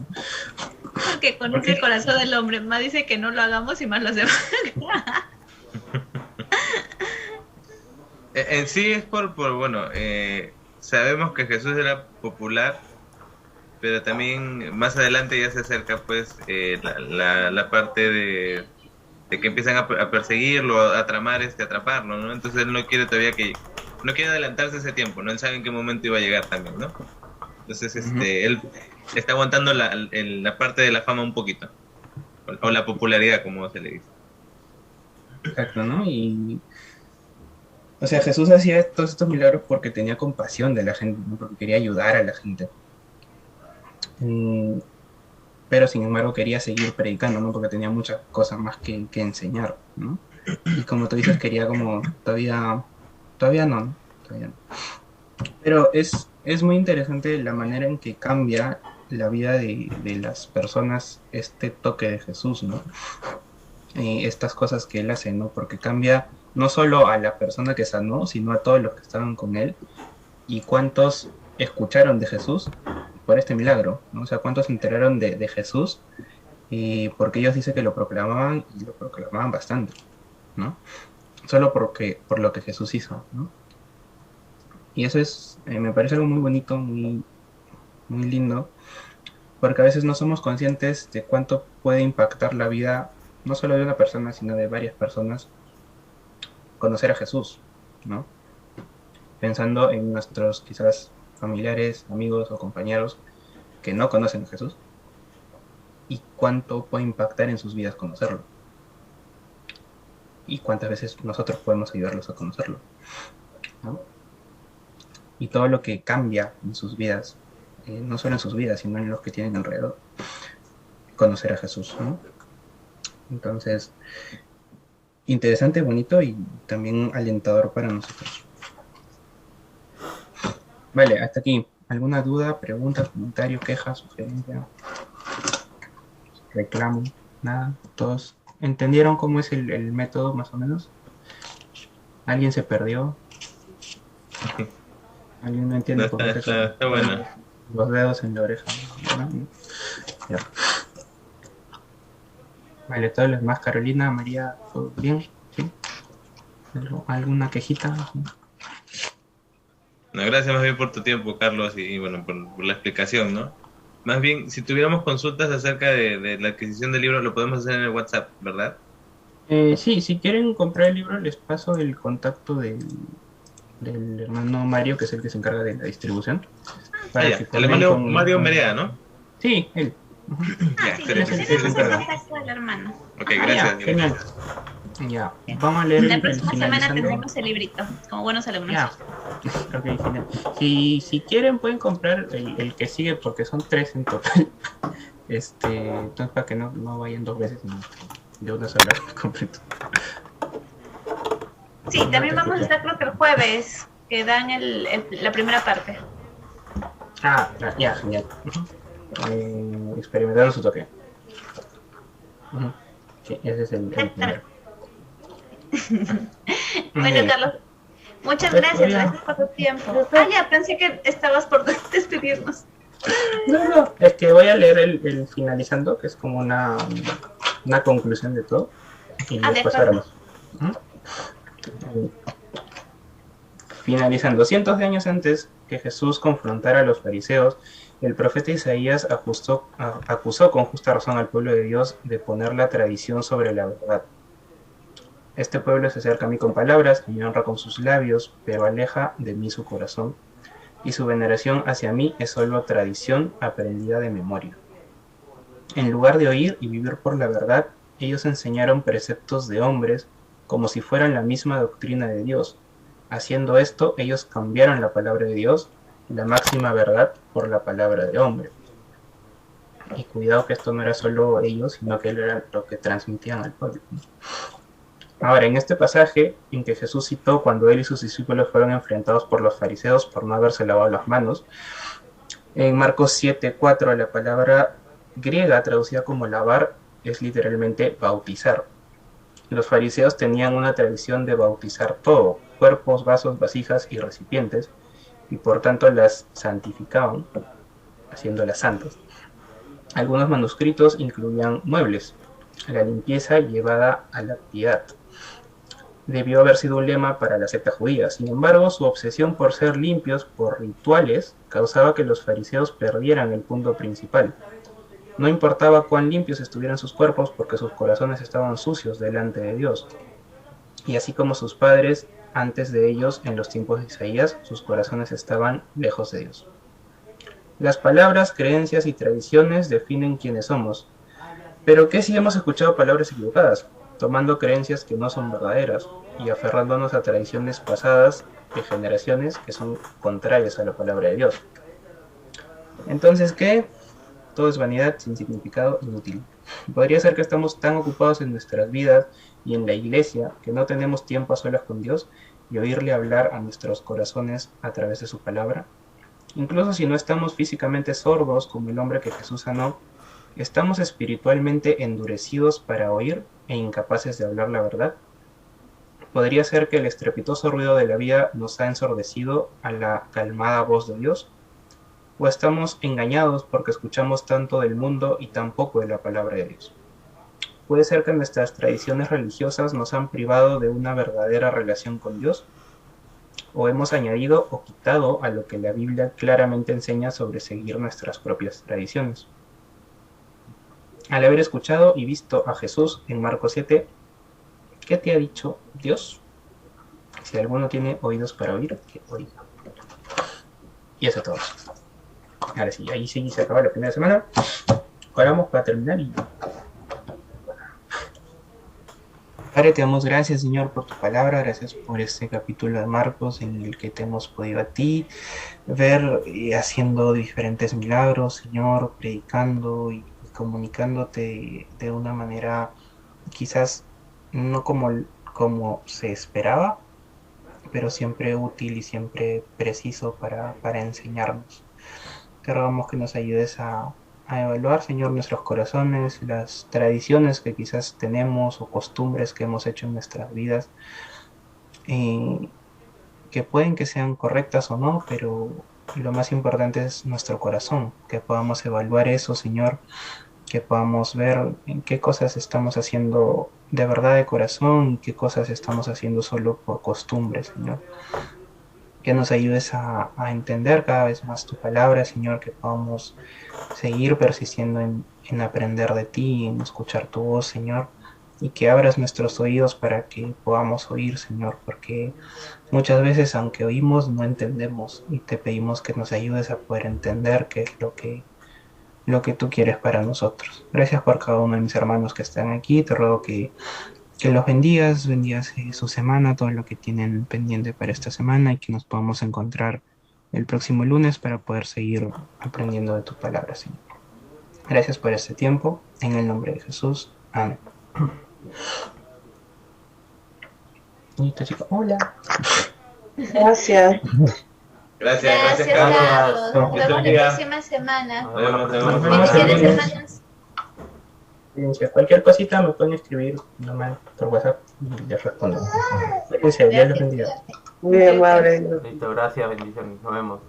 Que conoce el corazón del hombre, más dice que no lo hagamos y más lo hacemos. En sí es bueno, sabemos que Jesús era popular, pero también más adelante ya se acerca pues la parte de que empiezan a perseguirlo, a tramar, atraparlo, ¿no? Entonces él no quiere adelantarse ese tiempo, ¿no? Él sabe en qué momento iba a llegar también, ¿no? Entonces, él está aguantando la parte de la fama un poquito. O la popularidad, como se le dice. Exacto, ¿no? Y, o sea, Jesús hacía todos estos milagros porque tenía compasión de la gente, ¿no? Porque quería ayudar a la gente. Mm, pero sin embargo quería seguir predicando, ¿no? Porque tenía muchas cosas más que enseñar, ¿no? Y como tú dices, quería como todavía no, ¿no? Todavía no. Pero es muy interesante la manera en que cambia la vida de las personas este toque de Jesús, ¿no? Estas cosas que él hace, ¿no? Porque cambia no solo a la persona que sanó, sino a todos los que estaban con él. Y cuántos escucharon de Jesús por este milagro, ¿no? O sea, cuántos se enteraron de Jesús porque ellos dicen que lo proclamaban y lo proclamaban bastante, ¿no? Solo por lo que Jesús hizo, ¿no? Y eso me parece algo muy bonito, muy, muy lindo, porque a veces no somos conscientes de cuánto puede impactar la vida, no solo de una persona, sino de varias personas, conocer a Jesús, ¿no? Pensando en nuestros quizás familiares, amigos o compañeros que no conocen a Jesús y cuánto puede impactar en sus vidas conocerlo. Y cuántas veces nosotros podemos ayudarlos a conocerlo, ¿no? Y todo lo que cambia en sus vidas, no solo en sus vidas, sino en los que tienen alrededor, conocer a Jesús, ¿no? Entonces, interesante, bonito y también alentador para nosotros. Vale, hasta aquí. ¿Alguna duda, pregunta, comentario, queja, sugerencia, reclamo? Nada, todos entendieron cómo es el método más o menos. ¿Alguien se perdió? ¿Alguien no entiende por qué está bueno. Los dedos en la oreja, ¿no? Ya. Vale, todos los demás, Carolina, María, ¿todo bien? ¿Sí? ¿Alguna quejita? No, gracias más bien por tu tiempo, Carlos, y bueno, por la explicación, ¿no? Más bien, si tuviéramos consultas acerca de la adquisición del libro, lo podemos hacer en el WhatsApp, ¿verdad? Sí, si quieren comprar el libro, les paso el contacto del hermano Mario, que es el que se encarga de la distribución. Ya. El hermano Mario Merea, ¿no? Sí, él. Ya, excelente. El hermano. Ok, gracias. Ya, genial. Ya, vamos a leer La próxima semana finalizando. tendremos el librito, como buenos alumnos. Ya, ok, genial. Si quieren pueden comprar el que sigue porque son 3 en total. Entonces para que no vayan 2 veces, sino de una sola vez completo. Sí, también vamos a estar creo que el jueves, que dan la primera parte. Ya, genial. Experimentando su toque. Sí, ese es el primero. Bueno, Carlos, muchas gracias por tu tiempo. Ya, pensé que estabas por despedirnos. No, es que voy a leer el finalizando, que es como una conclusión de todo, y después hablamos. Finalizando, cientos de años antes que Jesús confrontara a los fariseos, el profeta Isaías acusó con justa razón al pueblo de Dios de poner la tradición sobre la verdad. Este pueblo se acerca a mí con palabras y me honra con sus labios, pero aleja de mí su corazón, y su veneración hacia mí es solo tradición aprendida de memoria. En lugar de oír y vivir por la verdad, ellos enseñaron preceptos de hombres como si fueran la misma doctrina de Dios. Haciendo esto, ellos cambiaron la palabra de Dios, la máxima verdad, por la palabra de hombre. Y cuidado que esto no era solo ellos, sino que era lo que transmitían al pueblo. Ahora, en este pasaje en que Jesús citó cuando él y sus discípulos fueron enfrentados por los fariseos por no haberse lavado las manos, en Marcos 7:4 la palabra griega traducida como lavar es literalmente bautizar. Los fariseos tenían una tradición de bautizar todo, cuerpos, vasos, vasijas y recipientes, y por tanto las santificaban, haciéndolas santas. Algunos manuscritos incluían muebles, la limpieza llevada a la piedad. Debió haber sido un lema para la secta judía. Sin embargo, su obsesión por ser limpios por rituales causaba que los fariseos perdieran el punto principal. No importaba cuán limpios estuvieran sus cuerpos porque sus corazones estaban sucios delante de Dios. Y así como sus padres, antes de ellos, en los tiempos de Isaías, sus corazones estaban lejos de Dios. Las palabras, creencias y tradiciones definen quiénes somos. Pero ¿qué si hemos escuchado palabras equivocadas, tomando creencias que no son verdaderas y aferrándonos a tradiciones pasadas de generaciones que son contrarias a la palabra de Dios? Entonces, ¿qué? Todo es vanidad, sin significado, inútil. Podría ser que estamos tan ocupados en nuestras vidas y en la iglesia que no tenemos tiempo a solas con Dios y oírle hablar a nuestros corazones a través de su palabra. Incluso si no estamos físicamente sordos como el hombre que Jesús sanó, ¿estamos espiritualmente endurecidos para oír e incapaces de hablar la verdad? ¿Podría ser que el estrepitoso ruido de la vida nos ha ensordecido a la calmada voz de Dios? ¿O estamos engañados porque escuchamos tanto del mundo y tan poco de la palabra de Dios? ¿Puede ser que nuestras tradiciones religiosas nos han privado de una verdadera relación con Dios? ¿O hemos añadido o quitado a lo que la Biblia claramente enseña sobre seguir nuestras propias tradiciones? Al haber escuchado y visto a Jesús en Marcos 7, ¿qué te ha dicho Dios? Si alguno tiene oídos para oír, que oiga. Y eso es todo. Ahora sí, ahí sí se acaba la primera semana. Oramos para terminar y... Padre, te damos gracias, Señor, por tu palabra, gracias por este capítulo de Marcos en el que te hemos podido a ti ver haciendo diferentes milagros, Señor, predicando y comunicándote de una manera quizás no como se esperaba, pero siempre útil y siempre preciso para enseñarnos. Te rogamos que nos ayudes a evaluar, Señor, nuestros corazones, las tradiciones que quizás tenemos o costumbres que hemos hecho en nuestras vidas, que pueden que sean correctas o no, pero lo más importante es nuestro corazón, que podamos evaluar eso, Señor, que podamos ver en qué cosas estamos haciendo de verdad de corazón y qué cosas estamos haciendo solo por costumbre, Señor. Que nos ayudes a entender cada vez más tu palabra, Señor, que podamos seguir persistiendo en aprender de ti, en escuchar tu voz, Señor, y que abras nuestros oídos para que podamos oír, Señor, porque muchas veces, aunque oímos, no entendemos, y te pedimos que nos ayudes a poder entender qué es lo que tú quieres para nosotros. Gracias por cada uno de mis hermanos que están aquí, te ruego que los bendigas su semana, todo lo que tienen pendiente para esta semana y que nos podamos encontrar el próximo lunes para poder seguir aprendiendo de tu palabra, Señor. Gracias por este tiempo, en el nombre de Jesús. Amén. Y esta chica, hola. Gracias. Gracias, Carlos. Nos vemos la día. próxima semana. Nos vemos. Bendiciones, hermanos. Cualquier cosita me pueden escribir normal por WhatsApp y les respondo. Dios los bendiga. Muy amable. Listo, gracias, bendiciones. Nos vemos.